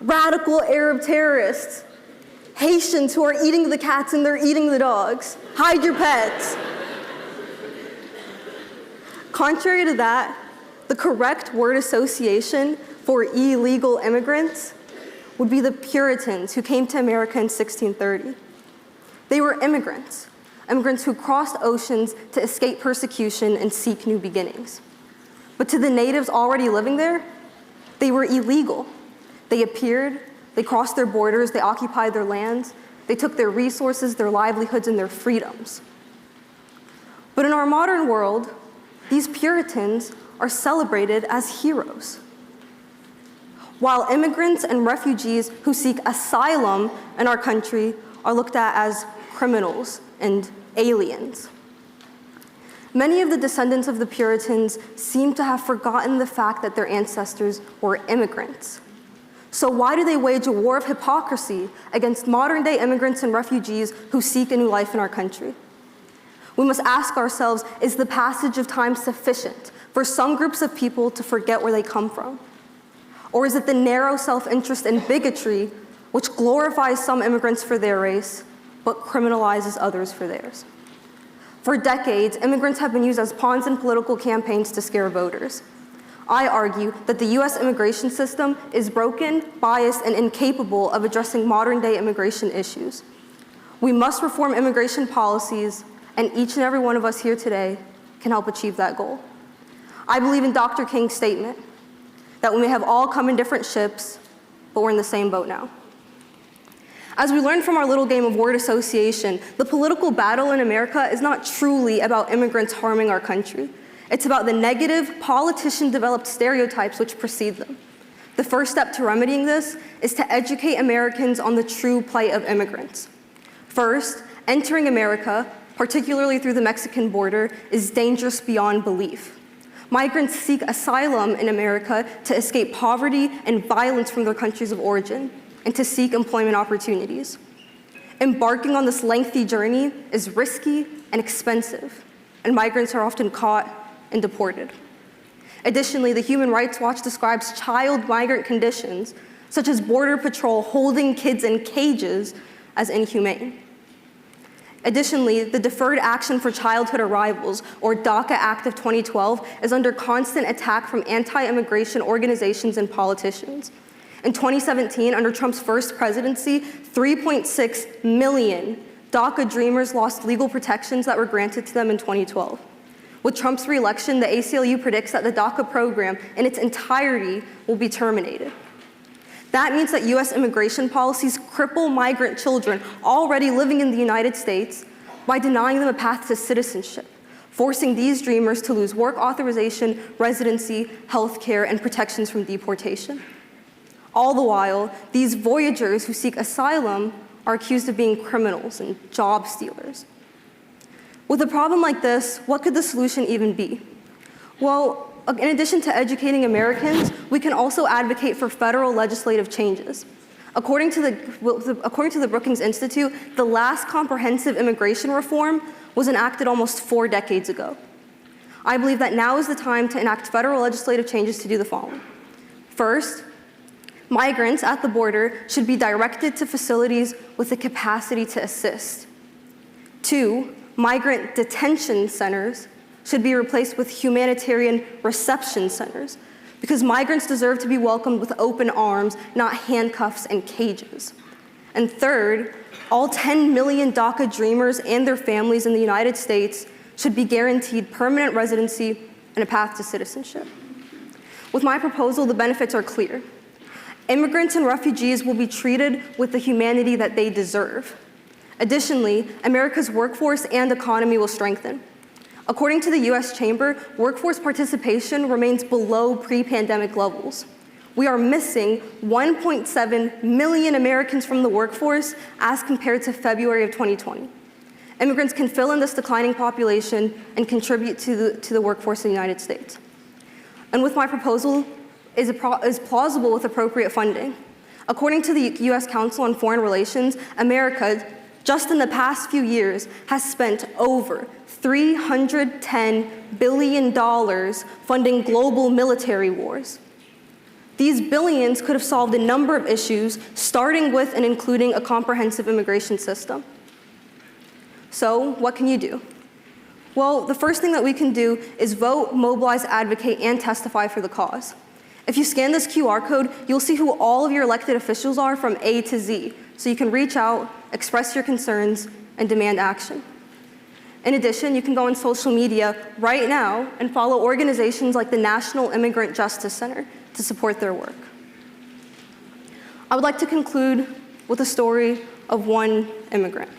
radical Arab terrorists, Haitians who are eating the cats and they're eating the dogs. Hide your pets. Contrary to that, the correct word association for illegal immigrants would be the Puritans who came to America in 1630. They were immigrants who crossed oceans to escape persecution and seek new beginnings. But to the natives already living there, they were illegal. They appeared, they crossed their borders, they occupied their lands, they took their resources, their livelihoods, and their freedoms. But in our modern world, these Puritans are celebrated as heroes. While immigrants and refugees who seek asylum in our country are looked at as criminals and aliens. Many of the descendants of the Puritans seem to have forgotten the fact that their ancestors were immigrants. So why do they wage a war of hypocrisy against modern-day immigrants and refugees who seek a new life in our country? We must ask ourselves, is the passage of time sufficient for some groups of people to forget where they come from? Or is it the narrow self-interest and bigotry which glorifies some immigrants for their race, but criminalizes others for theirs? For decades, immigrants have been used as pawns in political campaigns to scare voters. I argue that the US immigration system is broken, biased, and incapable of addressing modern-day immigration issues. We must reform immigration policies, and each and every one of us here today can help achieve that goal. I believe in Dr. King's statement that we may have all come in different ships, but we're in the same boat now. As we learned from our little game of word association, the political battle in America is not truly about immigrants harming our country. It's about the negative, politician-developed stereotypes which precede them. The first step to remedying this is to educate Americans on the true plight of immigrants. First, entering America, particularly through the Mexican border, is dangerous beyond belief. Migrants seek asylum in America to escape poverty and violence from their countries of origin, and to seek employment opportunities. Embarking on this lengthy journey is risky and expensive, and migrants are often caught and deported. Additionally, the Human Rights Watch describes child migrant conditions, such as Border Patrol holding kids in cages, as inhumane. Additionally, the Deferred Action for Childhood Arrivals, or DACA Act of 2012, is under constant attack from anti-immigration organizations and politicians. In 2017, under Trump's first presidency, 3.6 million DACA dreamers lost legal protections that were granted to them in 2012. With Trump's re-election, the ACLU predicts that the DACA program in its entirety will be terminated. That means that US immigration policies cripple migrant children already living in the United States by denying them a path to citizenship, forcing these dreamers to lose work authorization, residency, health care, and protections from deportation. All the while, these voyagers who seek asylum are accused of being criminals and job stealers. With a problem like this, what could the solution even be? Well, in addition to educating Americans, we can also advocate for federal legislative changes. According to the Brookings Institute, the last comprehensive immigration reform was enacted almost 4 decades ago. I believe that now is the time to enact federal legislative changes to do the following. First, migrants at the border should be directed to facilities with the capacity to assist. 2, migrant detention centers should be replaced with humanitarian reception centers, because migrants deserve to be welcomed with open arms, not handcuffs and cages. And third, all 10 million DACA dreamers and their families in the United States should be guaranteed permanent residency and a path to citizenship. With my proposal, the benefits are clear. Immigrants and refugees will be treated with the humanity that they deserve. Additionally, America's workforce and economy will strengthen. According to the US Chamber, workforce participation remains below pre-pandemic levels. We are missing 1.7 million Americans from the workforce as compared to February of 2020. Immigrants can fill in this declining population and contribute to the workforce in the United States. And with my proposal, is plausible with appropriate funding. According to the US Council on Foreign Relations, America, just in the past few years, has spent over $310 billion funding global military wars. These billions could have solved a number of issues, starting with and including a comprehensive immigration system. So, what can you do? Well, the first thing that we can do is vote, mobilize, advocate, and testify for the cause. If you scan this QR code, you'll see who all of your elected officials are from A to Z, so you can reach out, express your concerns, and demand action. In addition, you can go on social media right now and follow organizations like the National Immigrant Justice Center to support their work. I would like to conclude with a story of one immigrant.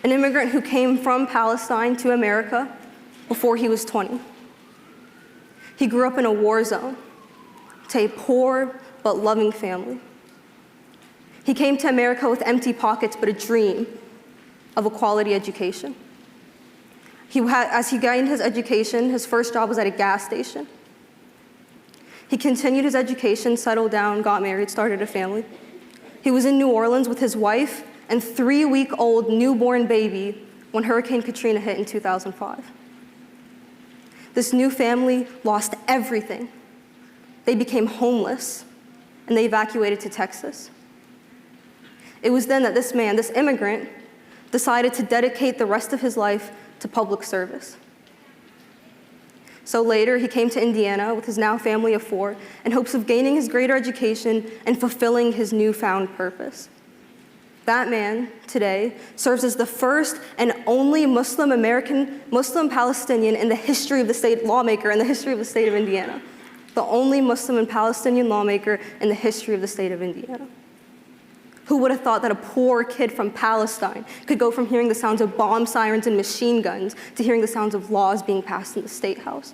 An immigrant who came from Palestine to America before he was 20. He grew up in a war zone to a poor but loving family. He came to America with empty pockets but a dream of a quality education. As he gained his education, his first job was at a gas station. He continued his education, settled down, got married, started a family. He was in New Orleans with his wife and 3-week-old newborn baby when Hurricane Katrina hit in 2005. This new family lost everything. They became homeless, and they evacuated to Texas. It was then that this man, this immigrant, decided to dedicate the rest of his life to public service. So later, he came to Indiana with his now family of 4 in hopes of gaining his greater education and fulfilling his newfound purpose. That man, today, serves as the first and only Muslim Palestinian in the history of the state, lawmaker in the history of the state of Indiana. The only Muslim and Palestinian lawmaker in the history of the state of Indiana. Who would have thought that a poor kid from Palestine could go from hearing the sounds of bomb sirens and machine guns to hearing the sounds of laws being passed in the State House?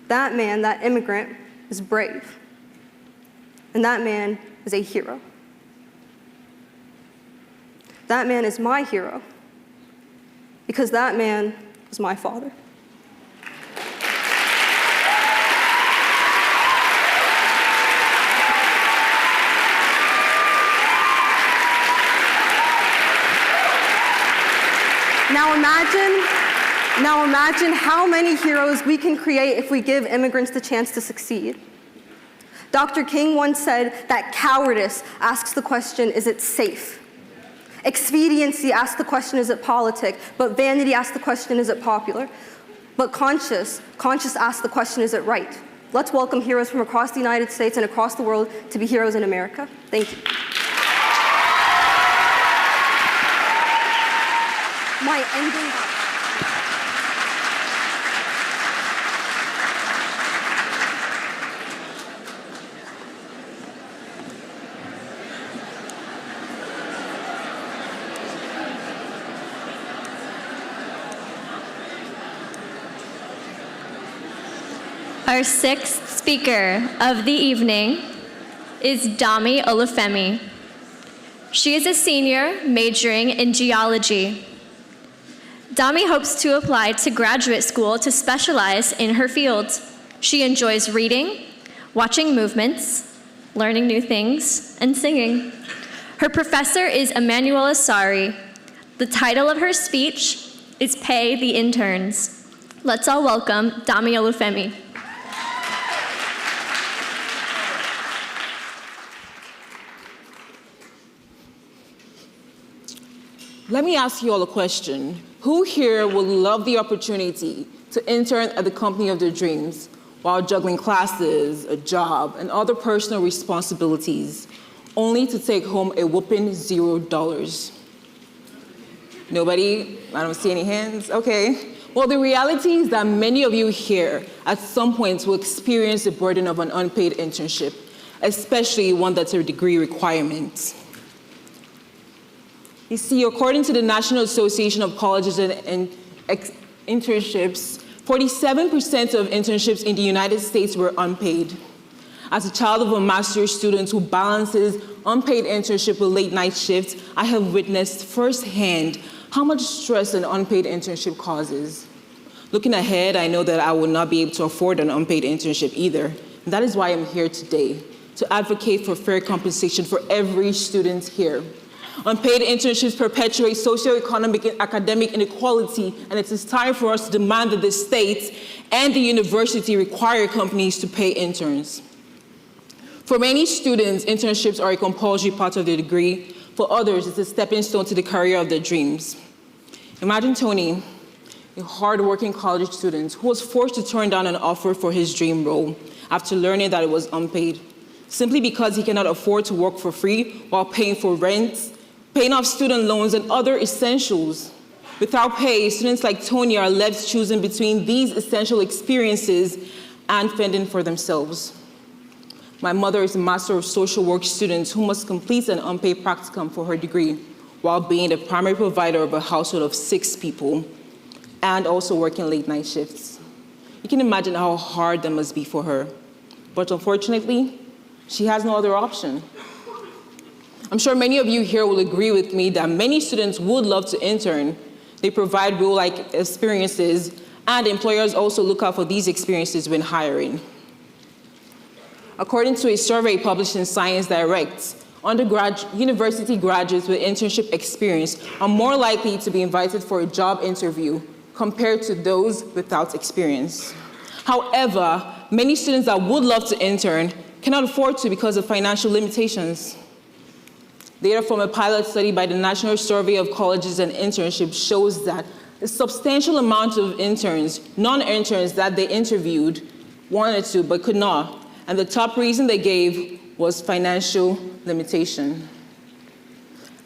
That man, that immigrant, is brave. And that man is a hero. That man is my hero, because that man is my father. Now imagine how many heroes we can create if we give immigrants the chance to succeed. Dr. King once said that cowardice asks the question, is it safe? Expediency asks the question, is it politic? But vanity asks the question, is it popular? But conscience asks the question, is it right? Let's welcome heroes from across the United States and across the world to be heroes in America. Thank you. My ending. Our sixth speaker of the evening is Dami Olufemi. She is a senior majoring in geology. Dami hopes to apply to graduate school to specialize in her field. She enjoys reading, watching movements, learning new things, and singing. Her professor is Emmanuel Asari. The title of her speech is Pay the Interns. Let's all welcome Dami Olufemi. Let me ask you all a question. Who here would love the opportunity to intern at the company of their dreams while juggling classes, a job, and other personal responsibilities, only to take home a whopping $0? Nobody? I don't see any hands. Okay. Well, the reality is that many of you here at some point will experience the burden of an unpaid internship, especially one that's a degree requirement. You see, according to the National Association of Colleges and Internships, 47% of internships in the United States were unpaid. As a child of a master's student who balances unpaid internship with late night shifts, I have witnessed firsthand how much stress an unpaid internship causes. Looking ahead, I know that I will not be able to afford an unpaid internship either. And that is why I'm here today, to advocate for fair compensation for every student here. Unpaid internships perpetuate socioeconomic and academic inequality, and it is time for us to demand that the state and the university require companies to pay interns. For many students, internships are a compulsory part of their degree. For others, it's a stepping stone to the career of their dreams. Imagine Tony, a hard-working college student who was forced to turn down an offer for his dream role after learning that it was unpaid, simply because he cannot afford to work for free while paying for rent, paying off student loans, and other essentials. Without pay, students like Tony are left choosing between these essential experiences and fending for themselves. My mother is a Master of Social Work student who must complete an unpaid practicum for her degree while being the primary provider of a household of 6 people and also working late night shifts. You can imagine how hard that must be for her. But unfortunately, she has no other option. I'm sure many of you here will agree with me that many students would love to intern. They provide real-life experiences, and employers also look out for these experiences when hiring. According to a survey published in Science Direct, university graduates with internship experience are more likely to be invited for a job interview compared to those without experience. However, many students that would love to intern cannot afford to because of financial limitations. Data from a pilot study by the National Survey of Colleges and Internships shows that a substantial amount of interns, non-interns that they interviewed, wanted to but could not. And the top reason they gave was financial limitation.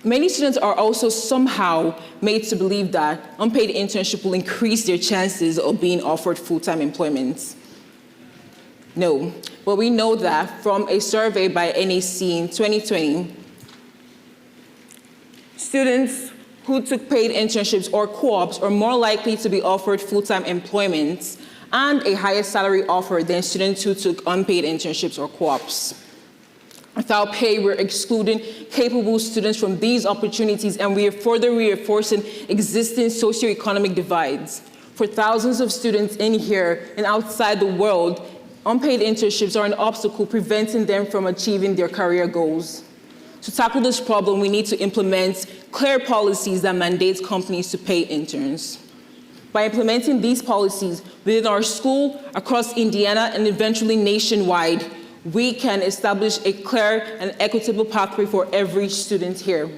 Many students are also somehow made to believe that unpaid internship will increase their chances of being offered full-time employment. No, but we know that from a survey by NAC in 2020, students who took paid internships or co-ops are more likely to be offered full-time employment and a higher salary offer than students who took unpaid internships or co-ops. Without pay, we're excluding capable students from these opportunities, and we are further reinforcing existing socioeconomic divides. For thousands of students in here and outside the world, unpaid internships are an obstacle preventing them from achieving their career goals. To tackle this problem, we need to implement clear policies that mandate companies to pay interns. By implementing these policies within our school, across Indiana, and eventually nationwide, we can establish a clear and equitable pathway for every student here.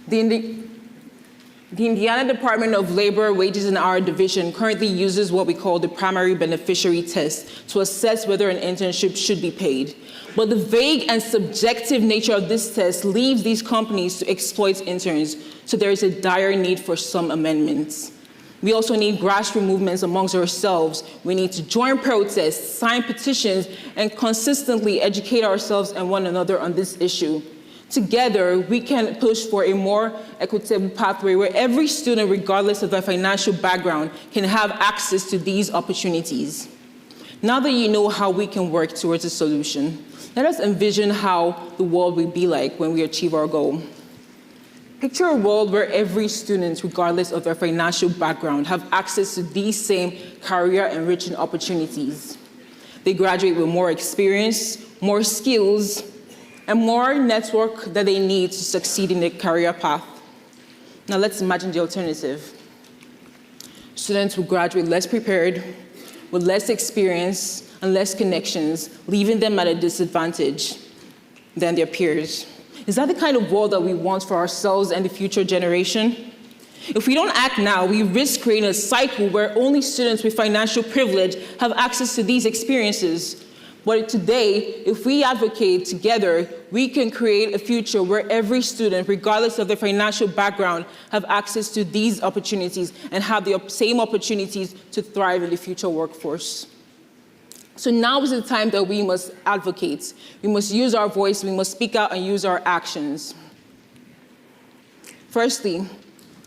The Indiana Department of Labor, Wages and Hour Division currently uses what we call the primary beneficiary test to assess whether an internship should be paid. But the vague and subjective nature of this test leaves these companies to exploit interns, so there is a dire need for some amendments. We also need grassroots movements amongst ourselves. We need to join protests, sign petitions, and consistently educate ourselves and one another on this issue. Together, we can push for a more equitable pathway where every student, regardless of their financial background, can have access to these opportunities. Now that you know how we can work towards a solution, let us envision how the world will be like when we achieve our goal. Picture a world where every student, regardless of their financial background, have access to these same career-enriching opportunities. They graduate with more experience, more skills, and more network that they need to succeed in their career path. Now let's imagine the alternative. Students will graduate less prepared, with less experience and less connections, leaving them at a disadvantage than their peers. Is that the kind of world that we want for ourselves and the future generation? If we don't act now, we risk creating a cycle where only students with financial privilege have access to these experiences. But today, if we advocate together, we can create a future where every student, regardless of their financial background, have access to these opportunities and have the same opportunities to thrive in the future workforce. So now is the time that we must advocate. We must use our voice, we must speak out and use our actions. Firstly,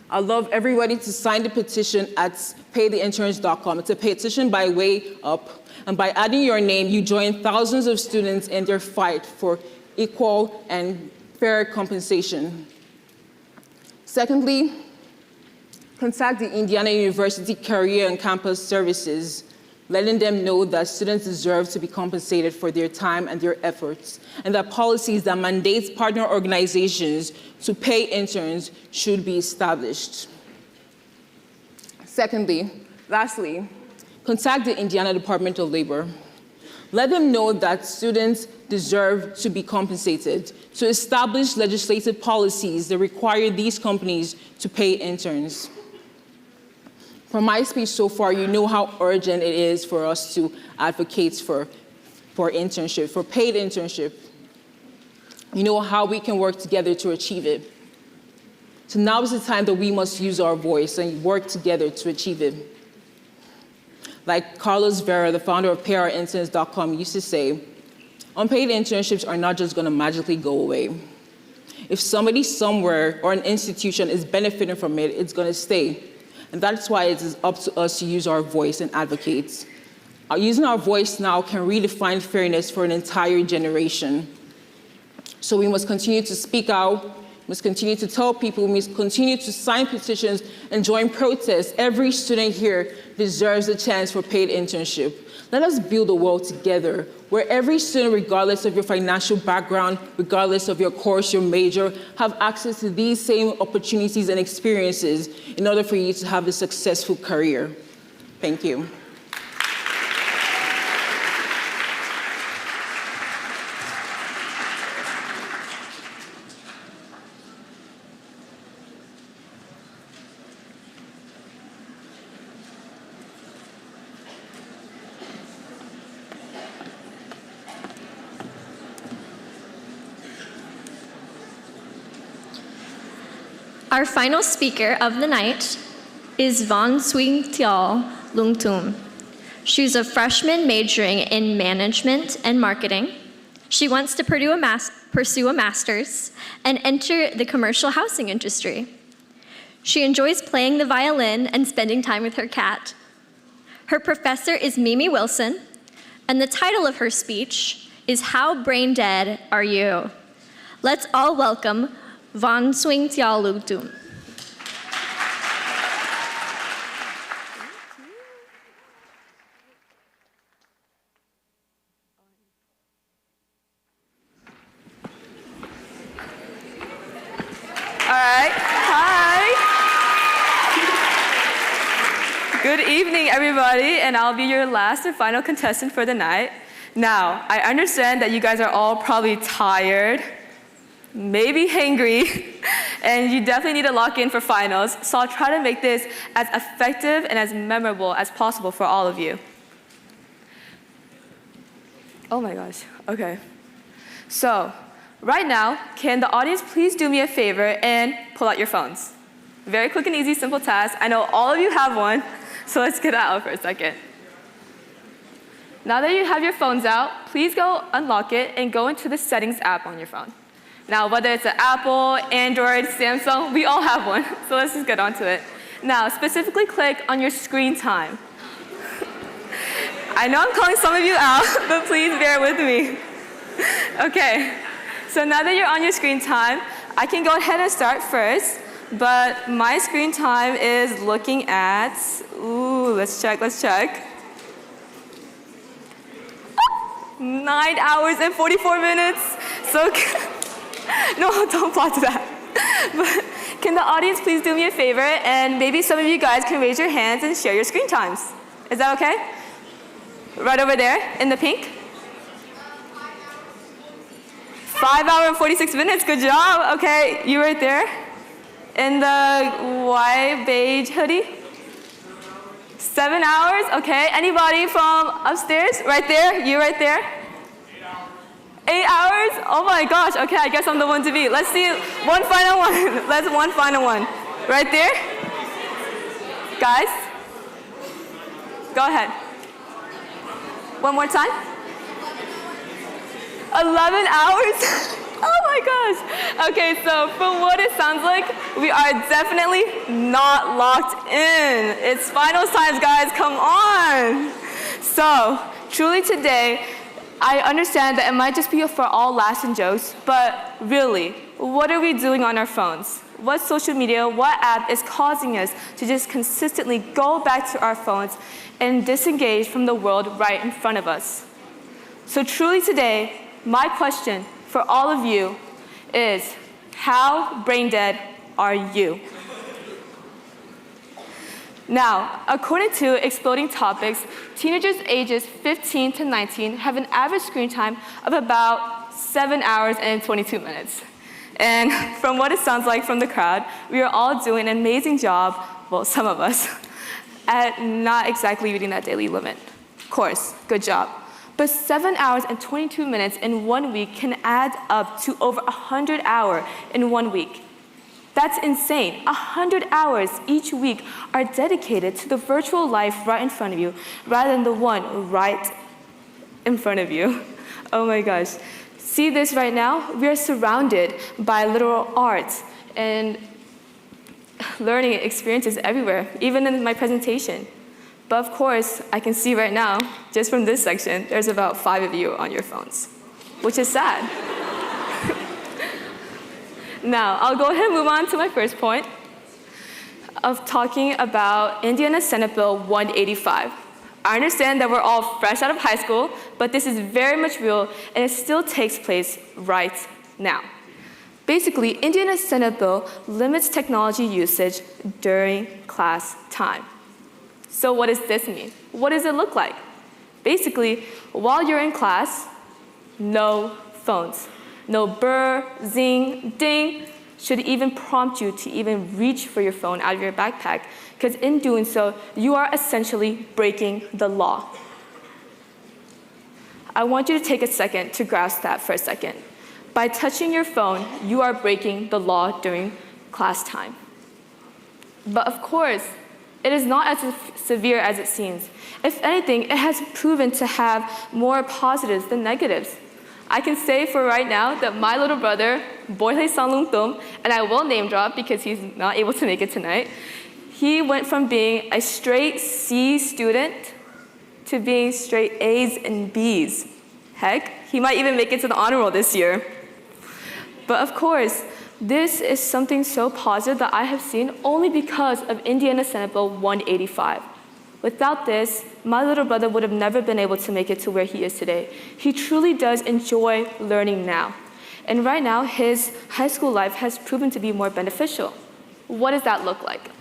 I'd love everybody to sign the petition at paytheinterns.com. It's a petition by way up. And by adding your name, you join thousands of students in their fight for equal and fair compensation. Secondly, contact the Indiana University Career and Campus Services, letting them know that students deserve to be compensated for their time and their efforts, and that policies that mandate partner organizations to pay interns should be established. Lastly, contact the Indiana Department of Labor. Let them know that students deserve to be compensated, to establish legislative policies that require these companies to pay interns. From my speech so far, you know how urgent it is for us to advocate for internship, for paid internship. You know how we can work together to achieve it. So now is the time that we must use our voice and work together to achieve it. Like Carlos Vera, the founder of PayOurInterns.com, used to say, unpaid internships are not just going to magically go away. If somebody somewhere or an institution is benefiting from it, it's going to stay. And that's why it is up to us to use our voice and advocate. Using our voice now can redefine fairness for an entire generation. So we must continue to speak out, we must continue to tell people, we must continue to sign petitions and join protests. Every student here deserves a chance for paid internship. Let us build a world together where every student, regardless of your financial background, regardless of your course, your major, have access to these same opportunities and experiences in order for you to have a successful career. Thank you. Our final speaker of the night is Van Swing Tial Lung Tum. She's a freshman majoring in management and marketing. She wants to pursue a master's and enter the commercial housing industry. She enjoys playing the violin and spending time with her cat. Her professor is Mimi Wilson, and the title of her speech is How Brain Dead Are You? Let's all welcome Van Swing Tial Lung Tum. All right, hi. Good evening, everybody, and I'll be your last and final contestant for the night. Now, I understand that you guys are all probably tired, maybe hangry, and you definitely need to lock in for finals, so I'll try to make this as effective and as memorable as possible for all of you. Oh my gosh, okay. So, right now, can the audience please do me a favor and pull out your phones? Very quick and easy, simple task. I know all of you have one, so let's get that out for a second. Now that you have your phones out, please go unlock it and go into the Settings app on your phone. Now, whether it's an Apple, Android, Samsung, we all have one, so let's just get onto it. Now, specifically click on your screen time. I know I'm calling some of you out, but please bear with me. Okay, so now that you're on your screen time, I can go ahead and start first, but my screen time is looking at, let's check. 9 hours and 44 minutes, so no, don't plot to that. But can the audience please do me a favor, and maybe some of you guys can raise your hands and share your screen times. Is that okay? Right over there, in the pink. 5 hours and 46 minutes, good job. Okay, you right there. In the white beige hoodie. 7 hours, okay. Anybody from upstairs? Right there, you right there. 8 hours? Oh my gosh, okay, I guess I'm the one to beat. Let's see one final one. Let's one final one. Right there? Guys? Go ahead. One more time. 11 hours? Oh my gosh. Okay, so from what it sounds like, we are definitely not locked in. It's finals times, guys, come on. So, truly today, I understand that it might just be for all laughs and jokes, but really, what are we doing on our phones? What social media, what app is causing us to just consistently go back to our phones and disengage from the world right in front of us? So truly today, my question for all of you is, how brain dead are you? Now, according to Exploding Topics, teenagers ages 15 to 19 have an average screen time of about 7 hours and 22 minutes. And from what it sounds like from the crowd, we are all doing an amazing job, well, some of us, at not exactly meeting that daily limit. Of course, good job. But 7 hours and 22 minutes in 1 week can add up to over 100 hours in 1 week. That's insane. 100 hours each week are dedicated to the virtual life right in front of you, rather than the one right in front of you. Oh my gosh. See this right now? We are surrounded by literal art and learning experiences everywhere, even in my presentation. But of course, I can see right now, just from this section, there's about 5 of you on your phones, which is sad. Now, I'll go ahead and move on to my first point of talking about Indiana Senate Bill 185. I understand that we're all fresh out of high school, but this is very much real, and it still takes place right now. Basically, Indiana Senate Bill limits technology usage during class time. So what does this mean? What does it look like? Basically, while you're in class, no phones. No burr, zing, ding should even prompt you to even reach for your phone out of your backpack, because in doing so, you are essentially breaking the law. I want you to take a second to grasp that for a second. By touching your phone, you are breaking the law during class time. But of course, it is not as severe as it seems. If anything, it has proven to have more positives than negatives. I can say for right now that my little brother, Boyle Sanlungtum, and I will name drop because he's not able to make it tonight, he went from being a straight C student to being straight A's and B's. Heck, he might even make it to the honor roll this year. But of course, this is something so positive that I have seen only because of Indiana Senate Bill 185. Without this, my little brother would have never been able to make it to where he is today. He truly does enjoy learning now. And right now, his high school life has proven to be more beneficial. What does that look like?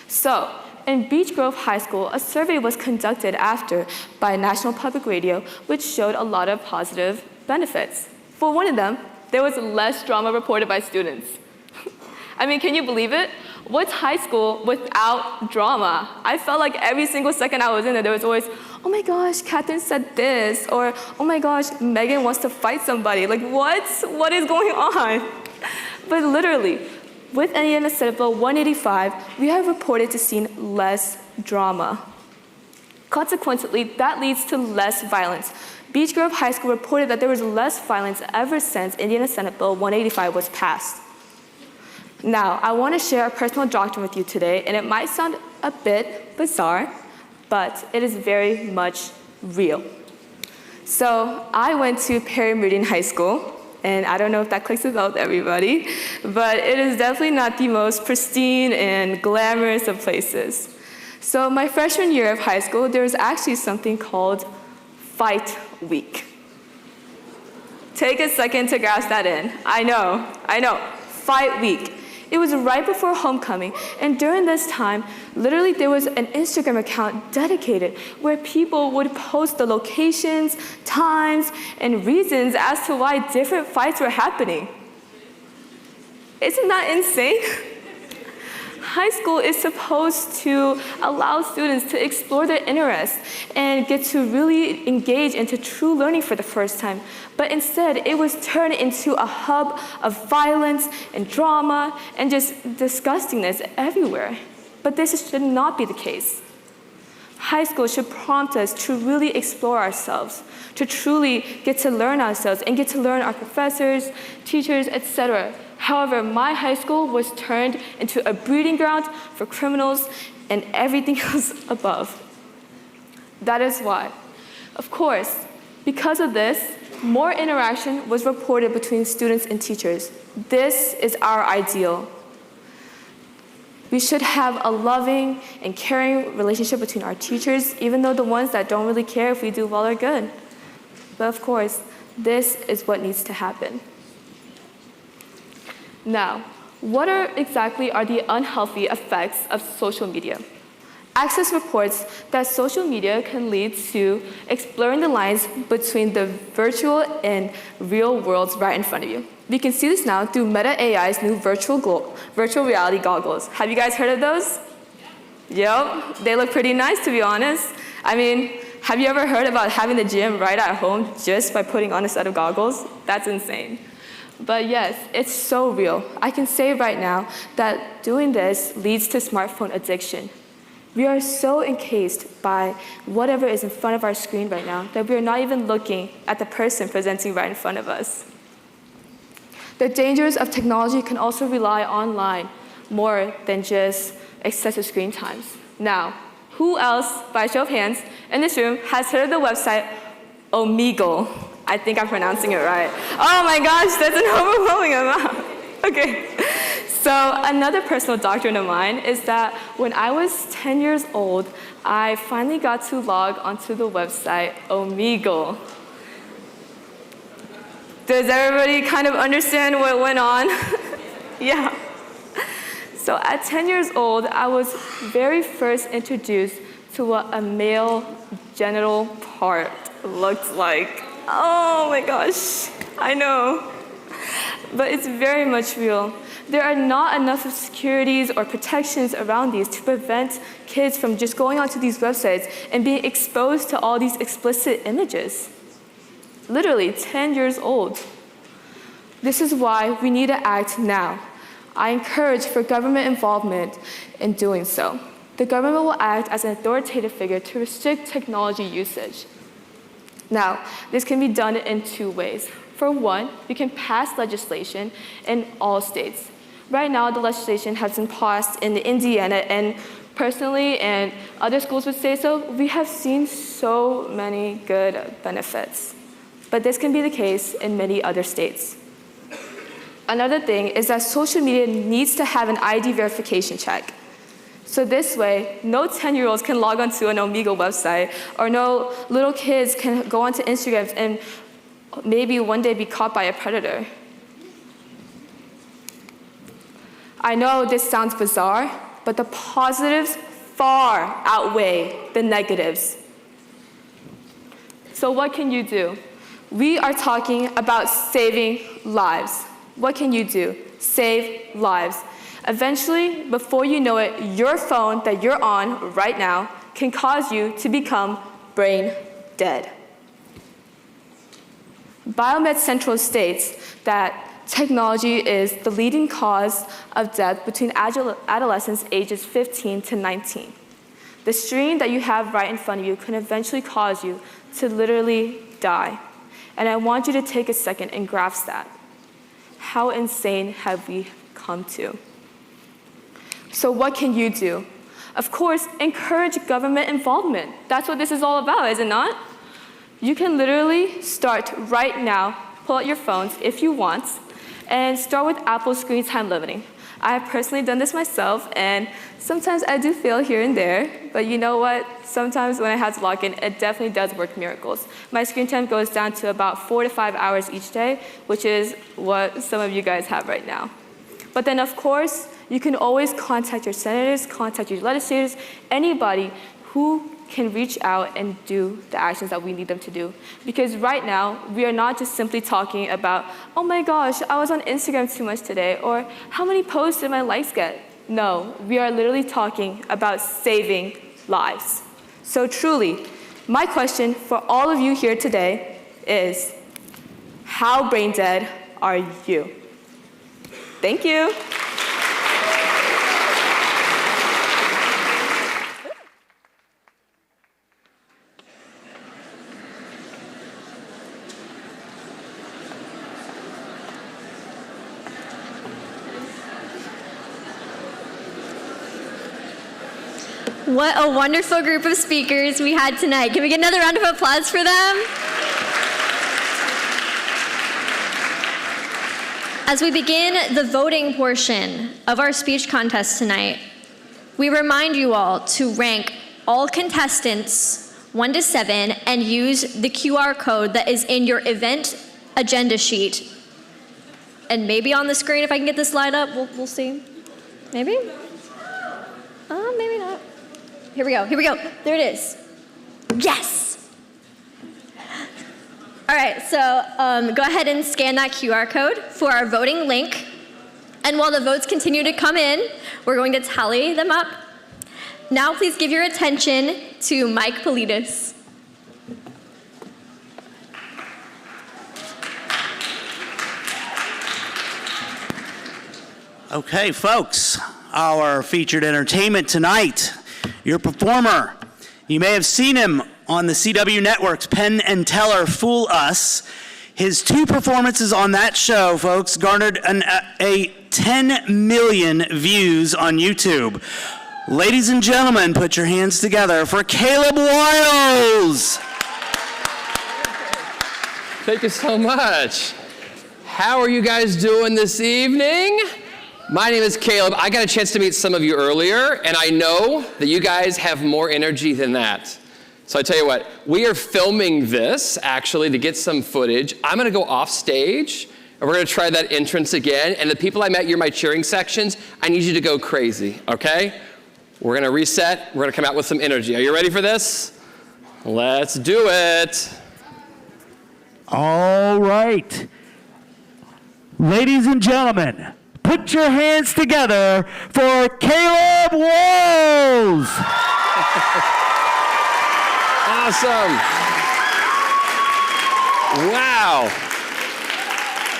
So, in Beech Grove High School, a survey was conducted after by National Public Radio, which showed a lot of positive benefits. For one of them, there was less drama reported by students. I mean, can you believe it? What's high school without drama? I felt like every single second I was in there was always, oh my gosh, Catherine said this, or oh my gosh, Megan wants to fight somebody. Like, what? What is going on? But literally, with Indiana Senate Bill 185, we have reported to seeing less drama. Consequently, that leads to less violence. Beech Grove High School reported that there was less violence ever since Indiana Senate Bill 185 was passed. Now, I want to share a personal doctrine with you today, and it might sound a bit bizarre, but it is very much real. So, I went to Perry Meridian High School, and I don't know if that clicks a bell with everybody, but it is definitely not the most pristine and glamorous of places. So, my freshman year of high school, there was actually something called Fight Week. Take a second to grasp that in. I know, Fight Week. It was right before homecoming, and during this time, literally there was an Instagram account dedicated where people would post the locations, times, and reasons as to why different fights were happening. Isn't that insane? High school is supposed to allow students to explore their interests and get to really engage into true learning for the first time. But instead, it was turned into a hub of violence and drama and just disgustingness everywhere. But this should not be the case. High school should prompt us to really explore ourselves, to truly get to learn ourselves and get to learn our professors, teachers, etc. However, my high school was turned into a breeding ground for criminals and everything else above. That is why, of course, because of this, more interaction was reported between students and teachers. This is our ideal. We should have a loving and caring relationship between our teachers, even though the ones that don't really care if we do well or good. But of course, this is what needs to happen. Now, what exactly are the unhealthy effects of social media? Access reports that social media can lead to blurring the lines between the virtual and real worlds right in front of you. We can see this now through Meta AI's new virtual reality goggles. Have you guys heard of those? Yep, they look pretty nice, to be honest. I mean, have you ever heard about having the gym right at home just by putting on a set of goggles? That's insane. But yes, it's so real. I can say right now that doing this leads to smartphone addiction. We are so encased by whatever is in front of our screen right now that we are not even looking at the person presenting right in front of us. The dangers of technology can also rely online more than just excessive screen times. Now, who else, by show of hands, in this room has heard of the website Omegle? I think I'm pronouncing it right. Oh my gosh, that's an overwhelming amount. Okay. So another personal doctrine of mine is that when I was 10 years old, I finally got to log onto the website Omegle. Does everybody kind of understand what went on? Yeah. So at 10 years old, I was very first introduced to what a male genital part looked like. Oh my gosh, I know. But it's very much real. There are not enough of securities or protections around these to prevent kids from just going onto these websites and being exposed to all these explicit images. Literally 10 years old. This is why we need to act now. I encourage for government involvement in doing so. The government will act as an authoritative figure to restrict technology usage. Now, this can be done in two ways. For one, we can pass legislation in all states. Right now, the legislation has been passed in Indiana, and personally, and other schools would say so, we have seen so many good benefits. But this can be the case in many other states. Another thing is that social media needs to have an ID verification check. So this way, no 10-year-olds can log onto an Omegle website, or no little kids can go onto Instagram and maybe one day be caught by a predator. I know this sounds bizarre, but the positives far outweigh the negatives. So what can you do? We are talking about saving lives. What can you do? Save lives. Eventually, before you know it, your phone that you're on right now can cause you to become brain dead. Biomed Central states that technology is the leading cause of death between adolescents ages 15 to 19. The screen that you have right in front of you can eventually cause you to literally die. And I want you to take a second and grasp that. How insane have we come to? So what can you do? Of course, encourage government involvement. That's what this is all about, is it not? You can literally start right now, pull out your phones if you want, and start with Apple's screen time limiting. I have personally done this myself, and sometimes I do fail here and there, but you know what? Sometimes when I have to log in, it definitely does work miracles. My screen time goes down to about 4 to 5 hours each day, which is what some of you guys have right now. But then, of course, you can always contact your senators, contact your legislators, anybody who can reach out and do the actions that we need them to do. Because right now, we are not just simply talking about, oh my gosh, I was on Instagram too much today, or how many posts did my likes get? No, we are literally talking about saving lives. So truly, my question for all of you here today is, how brain dead are you? Thank you. What a wonderful group of speakers we had tonight. Can we get another round of applause for them? As we begin the voting portion of our speech contest tonight, we remind you all to rank all contestants 1 to 7 and use the QR code that is in your event agenda sheet. And maybe on the screen, if I can get this slide up, we'll see. Maybe? Maybe not. Here we go. There it is. Yes! All right, so go ahead and scan that QR code for our voting link. And while the votes continue to come in, we're going to tally them up. Now please give your attention to Mike Politis. Okay, folks, our featured entertainment tonight. Your performer, you may have seen him on the CW Network's Penn and Teller Fool Us. His 2 performances on that show, folks, garnered a 10 million views on YouTube. Ladies and gentlemen, put your hands together for Caleb Wiles. Thank you so much. How are you guys doing this evening? My name is Caleb. I got a chance to meet some of you earlier, and I know that you guys have more energy than that. So I tell you what, we are filming this, actually, to get some footage. I'm going to go off stage, and we're going to try that entrance again. And the people I met, you're my cheering sections. I need you to go crazy, okay? We're going to reset. We're going to come out with some energy. Are you ready for this? Let's do it. All right. Ladies and gentlemen, put your hands together for Caleb Wiles. Awesome. Wow.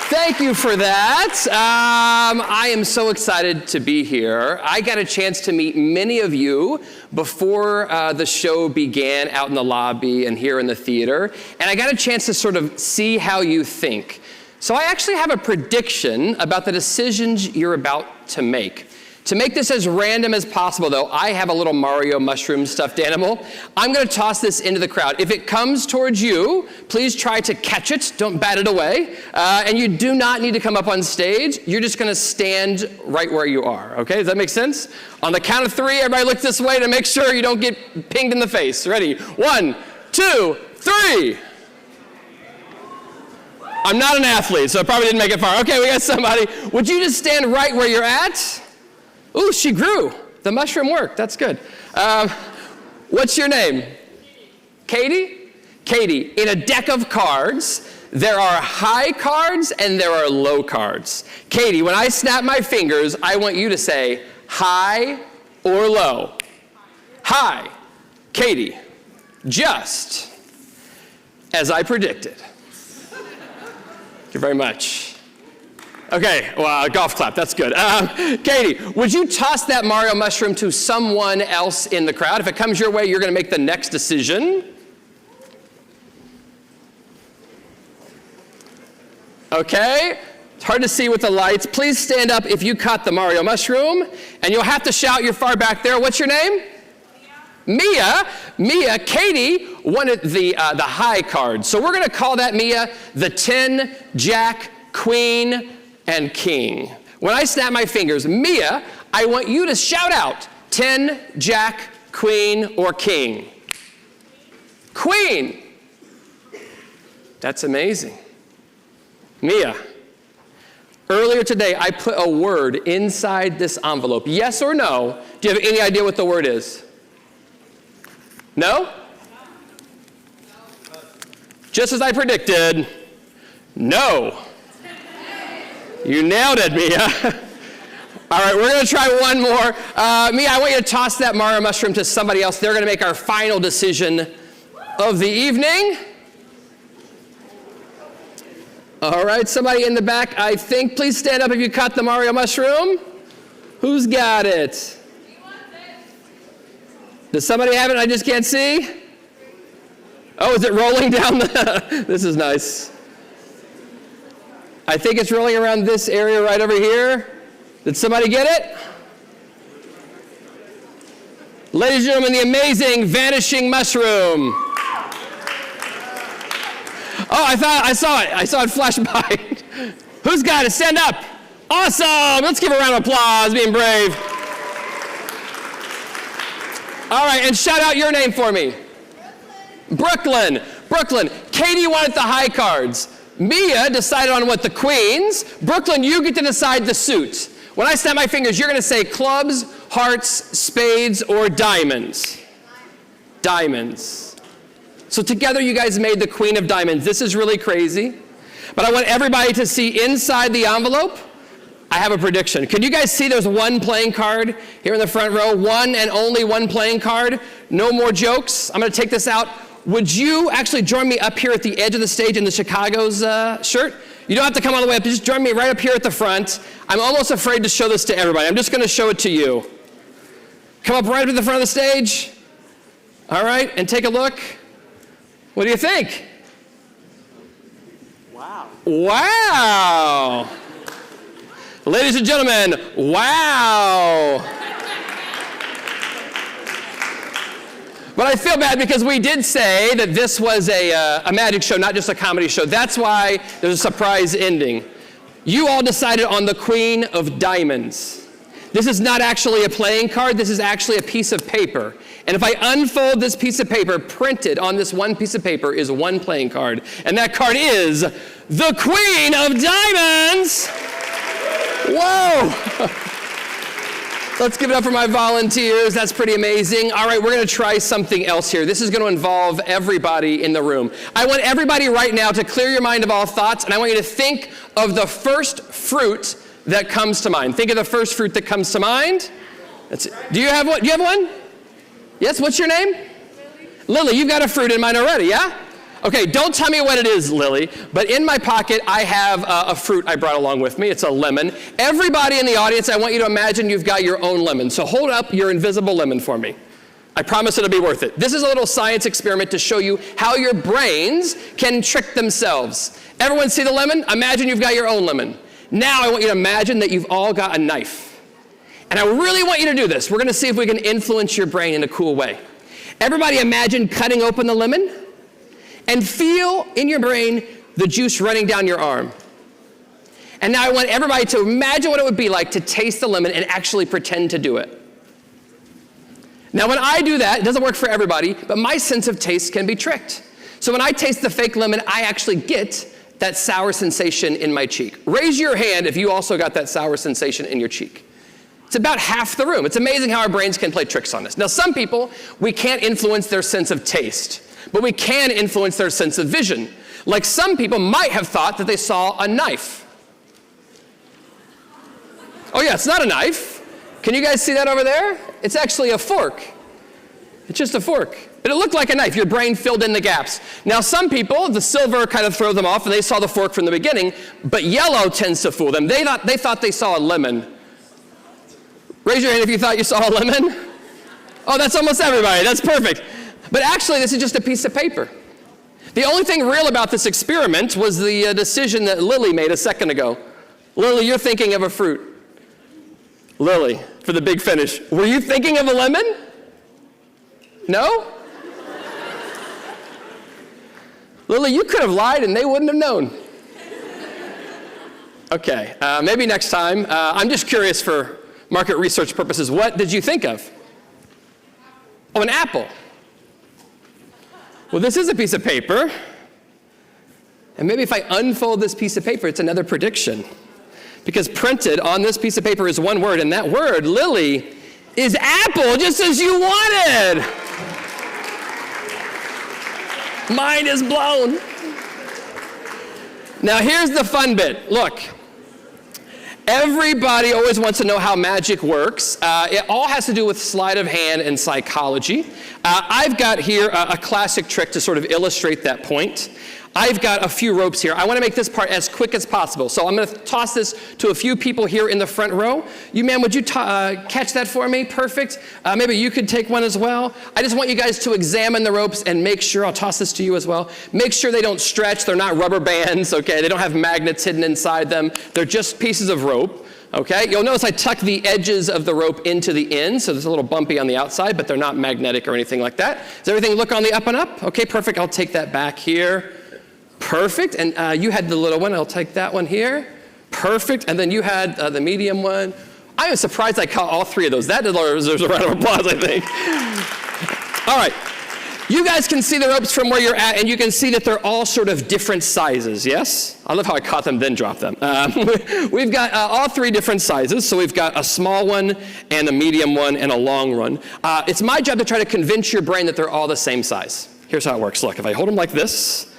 Thank you for that. I am so excited to be here. I got a chance to meet many of you before the show began out in the lobby and here in the theater, and I got a chance to sort of see how you think. So I actually have a prediction about the decisions you're about to make. To make this as random as possible, though, I have a little Mario mushroom stuffed animal. I'm going to toss this into the crowd. If it comes towards you, please try to catch it. Don't bat it away. And you do not need to come up on stage. You're just going to stand right where you are. Okay? Does that make sense? On the count of 3, everybody look this way to make sure you don't get pinged in the face. Ready? 1, 2, 3. I'm not an athlete, so I probably didn't make it far. Okay, we got somebody. Would you just stand right where you're at? Ooh, she grew. The mushroom worked. That's good. What's your name? Katie? Katie, in a deck of cards, there are high cards and there are low cards. Katie, when I snap my fingers, I want you to say high or low. High. Katie, just as I predicted. Thank you very much. Okay, well, golf clap, that's good. Katie, would you toss that Mario mushroom to someone else in the crowd? If it comes your way, you're going to make the next decision. Okay, it's hard to see with the lights. Please stand up if you caught the Mario mushroom, and you'll have to shout, you're far back there. What's your name? Mia. Mia, Katie wanted the high card. So we're going to call that, Mia, the 10, Jack, Queen, and King. When I snap my fingers, Mia, I want you to shout out 10, Jack, Queen, or King. Queen. That's amazing. Mia, earlier today I put a word inside this envelope. Yes or no? Do you have any idea what the word is? No? Just as I predicted, no. You nailed it, Mia. All right, we're going to try one more. Mia, I want you to toss that Mario mushroom to somebody else. They're going to make our final decision of the evening. All right, somebody in the back, I think. Please stand up if you caught the Mario mushroom. Who's got it? Does somebody have it? I just can't see. Oh, is it rolling down the... This is nice. I think it's rolling around this area right over here. Did somebody get it? Ladies and gentlemen, the amazing vanishing mushroom. Oh, I saw it. I saw it flash by. Who's got it? Stand up. Awesome. Let's give a round of applause, being brave. All right, and shout out your name for me. Brooklyn. Brooklyn. Katie wanted the high cards. Mia decided on what the queens. Brooklyn, you get to decide the suit. When I snap my fingers, you're going to say clubs, hearts, spades, or diamonds. Diamonds. So together you guys made the queen of diamonds. This is really crazy. But I want everybody to see inside the envelope. I have a prediction. Can you guys see there's one playing card here in the front row? One and only one playing card. No more jokes. I'm going to take this out. Would you actually join me up here at the edge of the stage in the Chicago's shirt? You don't have to come all the way up. Just join me right up here at the front. I'm almost afraid to show this to everybody. I'm just going to show it to you. Come up right up to the front of the stage. All right, and take a look. What do you think? Wow. Wow. Ladies and gentlemen, wow. But I feel bad because we did say that this was a magic show, not just a comedy show. That's why there's a surprise ending. You all decided on the Queen of Diamonds. This is not actually a playing card. This is actually a piece of paper. And if I unfold this piece of paper, printed on this one piece of paper is one playing card. And that card is the Queen of Diamonds. Whoa. Let's give it up for my volunteers. That's pretty amazing. All right, we're going to try something else here. This is going to involve everybody in the room. I want everybody right now to clear your mind of all thoughts, and I want you to think of the first fruit that comes to mind. Think of the first fruit that comes to mind. Do you have one? Do you have one? Yes, what's your name? Lily, you've got a fruit in mind already, yeah? Okay, don't tell me what it is, Lily, but in my pocket, I have a fruit I brought along with me. It's a lemon. Everybody in the audience, I want you to imagine you've got your own lemon. So hold up your invisible lemon for me. I promise it'll be worth it. This is a little science experiment to show you how your brains can trick themselves. Everyone see the lemon? Imagine you've got your own lemon. Now I want you to imagine that you've all got a knife. And I really want you to do this. We're going to see if we can influence your brain in a cool way. Everybody imagine cutting open the lemon. And feel in your brain the juice running down your arm. And now I want everybody to imagine what it would be like to taste the lemon and actually pretend to do it. Now when I do that, it doesn't work for everybody, but my sense of taste can be tricked. So when I taste the fake lemon, I actually get that sour sensation in my cheek. Raise your hand if you also got that sour sensation in your cheek. It's about half the room. It's amazing how our brains can play tricks on us. Now some people, we can't influence their sense of taste. But we can influence their sense of vision. Like some people might have thought that they saw a knife. Oh yeah, it's not a knife. Can you guys see that over there? It's actually a fork. It's just a fork. But it looked like a knife. Your brain filled in the gaps. Now some people, the silver kind of throws them off and they saw the fork from the beginning, but yellow tends to fool them. They thought they saw a lemon. Raise your hand if you thought you saw a lemon. Oh, that's almost everybody. That's perfect. But actually, this is just a piece of paper. The only thing real about this experiment was the decision that Lily made a second ago. Lily, you're thinking of a fruit. Lily, for the big finish. Were you thinking of a lemon? No? Lily, you could have lied and they wouldn't have known. Okay, maybe next time. I'm just curious for market research purposes. What did you think of? Oh, an apple. Well, this is a piece of paper. And maybe if I unfold this piece of paper, it's another prediction. Because printed on this piece of paper is one word, and that word, Lily, is apple, just as you wanted. Mind is blown. Now here's the fun bit. Look, Everybody always wants to know how magic works. It all has to do with sleight of hand and psychology. I've got here a classic trick to sort of illustrate that point. I've got a few ropes here. I want to make this part as quick as possible. So I'm going to toss this to a few people here in the front row. You, ma'am, would you catch that for me? Perfect. Maybe you could take one as well. I just want you guys to examine the ropes and make sure, I'll toss this to you as well, make sure they don't stretch. They're not rubber bands, okay? They don't have magnets hidden inside them. They're just pieces of rope. Okay, you'll notice I tuck the edges of the rope into the end, so there's a little bumpy on the outside, but they're not magnetic or anything like that. Does everything look on the up and up? Okay, perfect. I'll take that back here. Perfect. And you had the little one. I'll take that one here. Perfect. And then you had the medium one. I am surprised I caught all three of those. That deserves a round of applause, I think. All right. You guys can see the ropes from where you're at, and you can see that they're all sort of different sizes, yes? I love how I caught them, then dropped them. We've got all three different sizes. So we've got a small one, and a medium one, and a long one. It's my job to try to convince your brain that they're all the same size. Here's how it works. Look, if I hold them like this,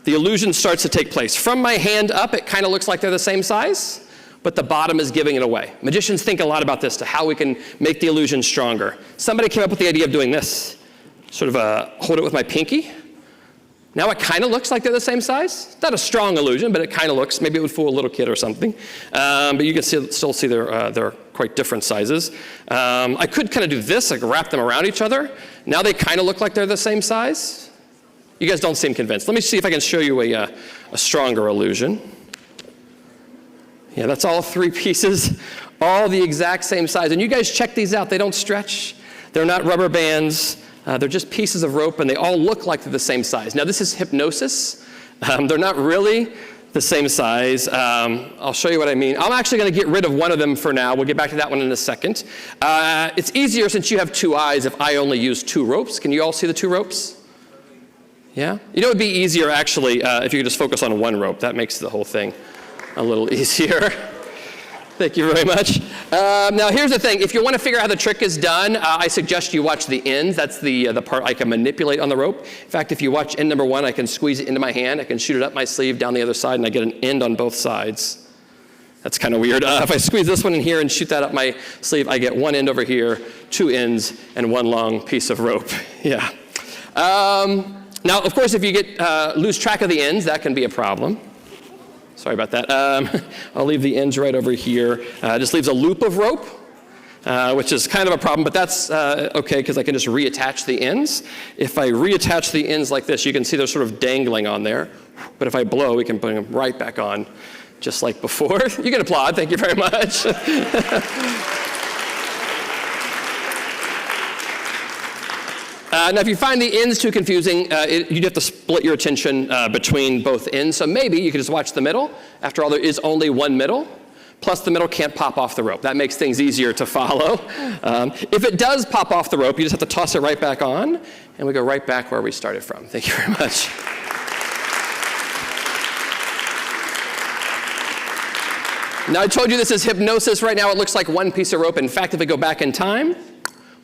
the illusion starts to take place. From my hand up, it kind of looks like they're the same size, but the bottom is giving it away. Magicians think a lot about this, to how we can make the illusion stronger. Somebody came up with the idea of doing this. Sort of hold it with my pinky. Now it kind of looks like they're the same size. Not a strong illusion, but it kind of looks. Maybe it would fool a little kid or something. But you can still see they're quite different sizes. I could kind of do this, like wrap them around each other. Now they kind of look like they're the same size. You guys don't seem convinced. Let me see if I can show you a stronger illusion. Yeah, that's all three pieces, all the exact same size. And you guys check these out. They don't stretch. They're not rubber bands. They're just pieces of rope, and they all look like they're the same size. Now, this is hypnosis. They're not really the same size. I'll show you what I mean. I'm actually going to get rid of one of them for now. We'll get back to that one in a second. It's easier since you have two eyes if I only use two ropes. Can you all see the two ropes? Yeah? You know, it would be easier, actually, if you could just focus on one rope. That makes the whole thing a little easier. Thank you very much. Now, here's the thing. If you want to figure out how the trick is done, I suggest you watch the ends. That's the part I can manipulate on the rope. In fact, if you watch end number one, I can squeeze it into my hand. I can shoot it up my sleeve, down the other side, and I get an end on both sides. That's kind of weird. If I squeeze this one in here and shoot that up my sleeve, I get one end over here, two ends, and one long piece of rope. Yeah. Now, of course, if you lose track of the ends, that can be a problem. Sorry about that. I'll leave the ends right over here. Just leaves a loop of rope, which is kind of a problem, but that's okay because I can just reattach the ends. If I reattach the ends like this, you can see they're sort of dangling on there. But if I blow, we can bring them right back on, just like before. You can applaud. Thank you very much. Now, if you find the ends too confusing, you'd have to split your attention between both ends. So maybe you could just watch the middle. After all, there is only one middle. Plus, the middle can't pop off the rope. That makes things easier to follow. If it does pop off the rope, you just have to toss it right back on, and we go right back where we started from. Thank you very much. Now, I told you this is hypnosis. Right now, it looks like one piece of rope. In fact, if we go back in time,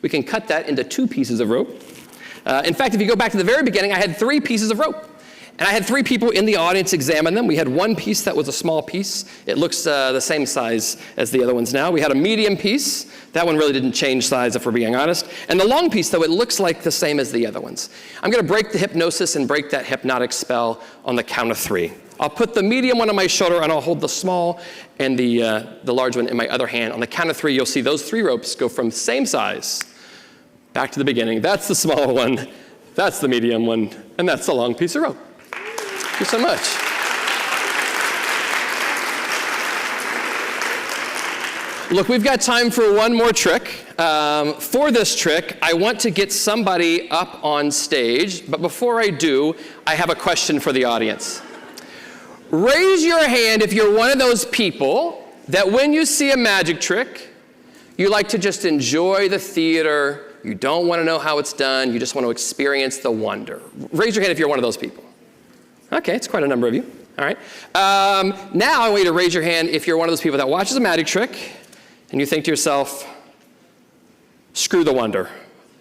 we can cut that into two pieces of rope. In fact, if you go back to the very beginning, I had three pieces of rope. And I had three people in the audience examine them. We had one piece that was a small piece. It looks the same size as the other ones now. We had a medium piece. That one really didn't change size, if we're being honest. And the long piece, though, it looks like the same as the other ones. I'm going to break the hypnosis and break that hypnotic spell on the count of three. I'll put the medium one on my shoulder, and I'll hold the small and the large one in my other hand. On the count of three, you'll see those three ropes go from same size back to the beginning. That's the small one, that's the medium one, and that's the long piece of rope. Thank you so much. Look, we've got time for one more trick. For this trick, I want to get somebody up on stage, but before I do, I have a question for the audience. Raise your hand if you're one of those people that when you see a magic trick, you like to just enjoy the theater. You don't want to know how it's done. You just want to experience the wonder. Raise your hand if you're one of those people. Okay, it's quite a number of you. All right. Now I want you to raise your hand if you're one of those people that watches a magic trick and you think to yourself, screw the wonder.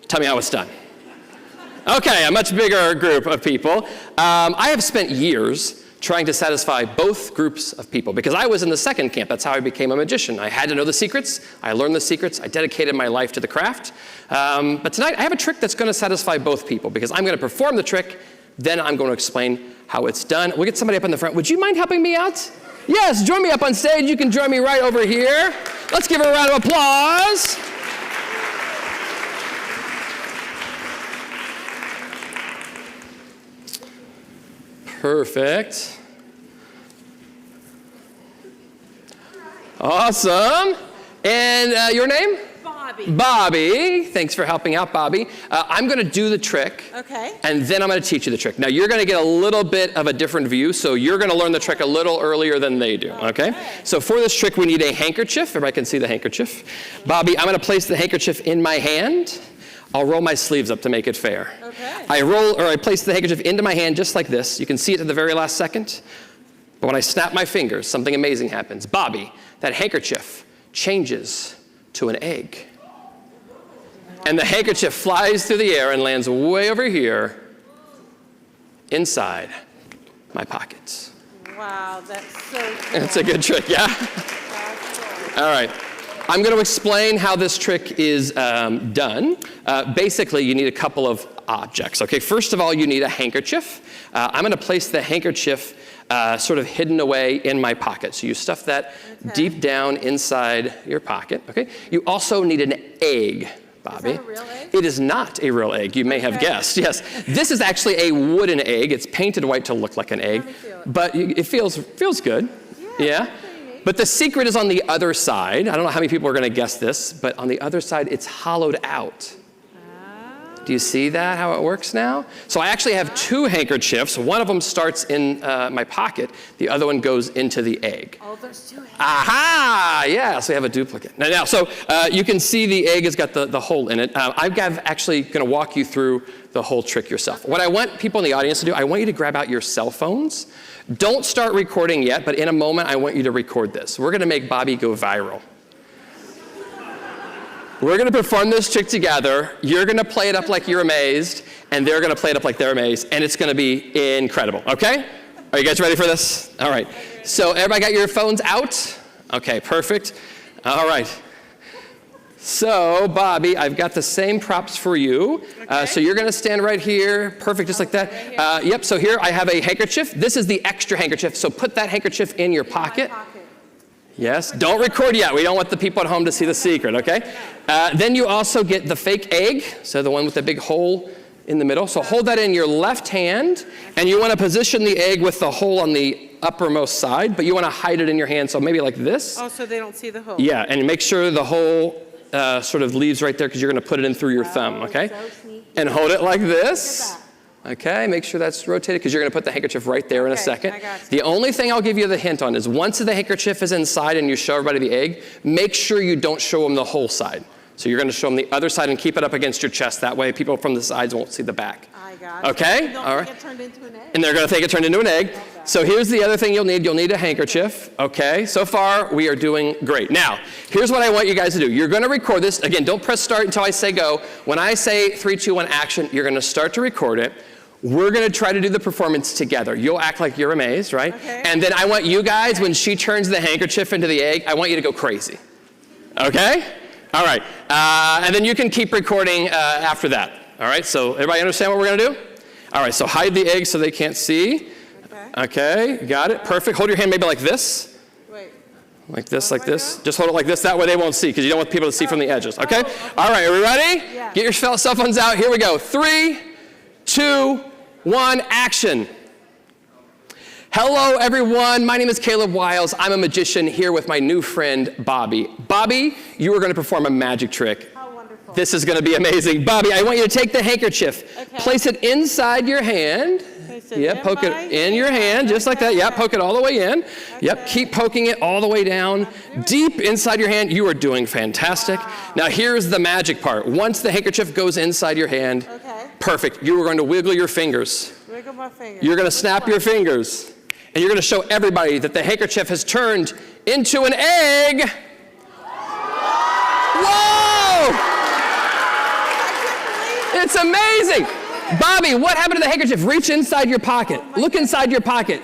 Tell me how it's done. Okay, a much bigger group of people. I have spent years trying to satisfy both groups of people. Because I was in the second camp, that's how I became a magician. I had to know the secrets, I learned the secrets, I dedicated my life to the craft. But tonight I have a trick that's gonna satisfy both people, because I'm gonna perform the trick, then I'm gonna explain how it's done. We'll get somebody up in the front. Would you mind helping me out? Yes, join me up on stage. You can join me right over here. Let's give her a round of applause. Perfect. Awesome. And your name? Bobby. Bobby. Thanks for helping out, Bobby. I'm going to do the trick. Okay. And then I'm going to teach you the trick. Now, you're going to get a little bit of a different view, so you're going to learn the trick a little earlier than they do, okay? So for this trick, we need a handkerchief. Everybody can see the handkerchief. Bobby, I'm going to place the handkerchief in my hand. I'll roll my sleeves up to make it fair. Okay. I place the handkerchief into my hand just like this. You can see it at the very last second. But when I snap my fingers, something amazing happens. Bobby, that handkerchief changes to an egg. And the handkerchief flies through the air and lands way over here inside my pockets. Wow, that's so cool. It's a good trick, yeah? All right. I'm going to explain how this trick is done. Basically, you need a couple of objects. Okay, first of all, you need a handkerchief. I'm going to place the handkerchief sort of hidden away in my pocket. So you stuff that deep down inside your pocket. Okay. You also need an egg, Bobby. Is that a real egg? It is not a real egg. You may have guessed. Yes, this is actually a wooden egg. It's painted white to look like an egg, but it feels good. Yeah. But the secret is on the other side. I don't know how many people are going to guess this, but on the other side, it's hollowed out. Do you see that, how it works now? So I actually have two handkerchiefs. One of them starts in my pocket. The other one goes into the egg. Oh, there's two eggs. Aha! Yeah, so we have a duplicate. Now so you can see the egg has got the hole in it. I'm actually going to walk you through the whole trick yourself. What I want people in the audience to do, I want you to grab out your cell phones. Don't start recording yet, but in a moment, I want you to record this. We're going to make Bobby go viral. We're going to perform this trick together. You're going to play it up like you're amazed, and they're going to play it up like they're amazed, and it's going to be incredible, okay? Are you guys ready for this? All right. So everybody got your phones out? Okay, perfect. All right. So, Bobby, I've got the same props for you. So you're going to stand right here. Perfect, just like that. Yep, so here I have a handkerchief. This is the extra handkerchief, so put that handkerchief in your pocket. Yes, don't record yet. We don't want the people at home to see the secret, okay? Then you also get the fake egg, so the one with the big hole in the middle. So hold that in your left hand, and you want to position the egg with the hole on the uppermost side, but you want to hide it in your hand, so maybe like this. Oh, so they don't see the hole. Yeah, and make sure the hole sort of leaves right there because you're going to put it in through your thumb, okay? So sneaky. And hold it like this. Okay, make sure that's rotated because you're going to put the handkerchief right there in a second. I got you. The only thing I'll give you the hint on is once the handkerchief is inside and you show everybody the egg, make sure you don't show them the whole side. So you're going to show them the other side and keep it up against your chest. That way people from the sides won't see the back. I got you. Okay? Don't All right. think it turned into an egg. And they're going to think it turned into an egg. So here's the other thing you'll need. You'll need a handkerchief. Okay? So far, we are doing great. Now, here's what I want you guys to do. You're going to record this. Again, don't press start until I say go. When I say 3, 2, 1, action, you're going to start to record it. We're going to try to do the performance together. You'll act like you're amazed, right? Okay. And then I want you guys, when she turns the handkerchief into the egg, I want you to go crazy. Okay? All right. And then you can keep recording after that. All right? So everybody understand what we're going to do? All right. So hide the egg so they can't see. Okay. Got it. Perfect. Hold your hand maybe like this. Wait. Like this, like this. Just hold it like this. That way they won't see because you don't want people to see from the edges. Okay? All right. Are we ready? Yeah. Get your cell phones out. Here we go. 3, 2, 1, action. Hello, everyone. My name is Caleb Wiles. I'm a magician here with my new friend, Bobby. Bobby, you are going to perform a magic trick. How wonderful. This is going to be amazing. Bobby, I want you to take the handkerchief, place it inside your hand. Yep, poke it in your hand, just like that. Yep, poke it all the way in. Yep, keep poking it all the way down, deep inside your hand. You are doing fantastic. Now, here's the magic part. Once the handkerchief goes inside your hand, perfect. You are going to wiggle your fingers. Wiggle my fingers. You're going to snap your fingers. And you're going to show everybody that the handkerchief has turned into an egg. Whoa! It's amazing. Bobby, what happened to the handkerchief? Reach inside your pocket. Look inside your pocket.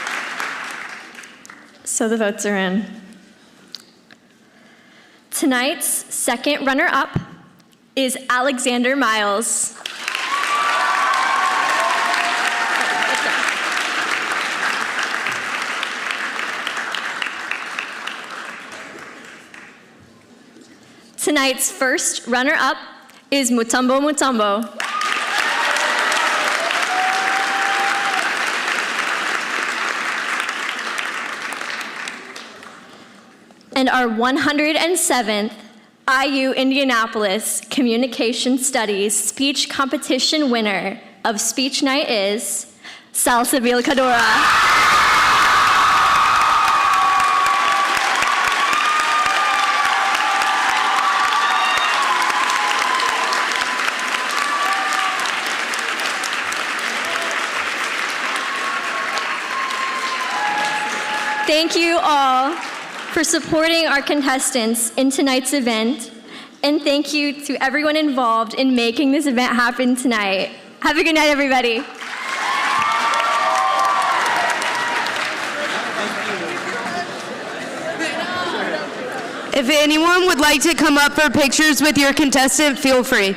So the votes are in. Tonight's second runner-up is Alexander Miles. Tonight's first runner-up is Mutombo Mutombo. And our 107th IU Indianapolis Communication Studies Speech Competition winner of Speech Night is Salsabil Kadora. Thank you all for supporting our contestants in tonight's event, and thank you to everyone involved in making this event happen tonight. Have a good night, everybody. If anyone would like to come up for pictures with your contestant, feel free.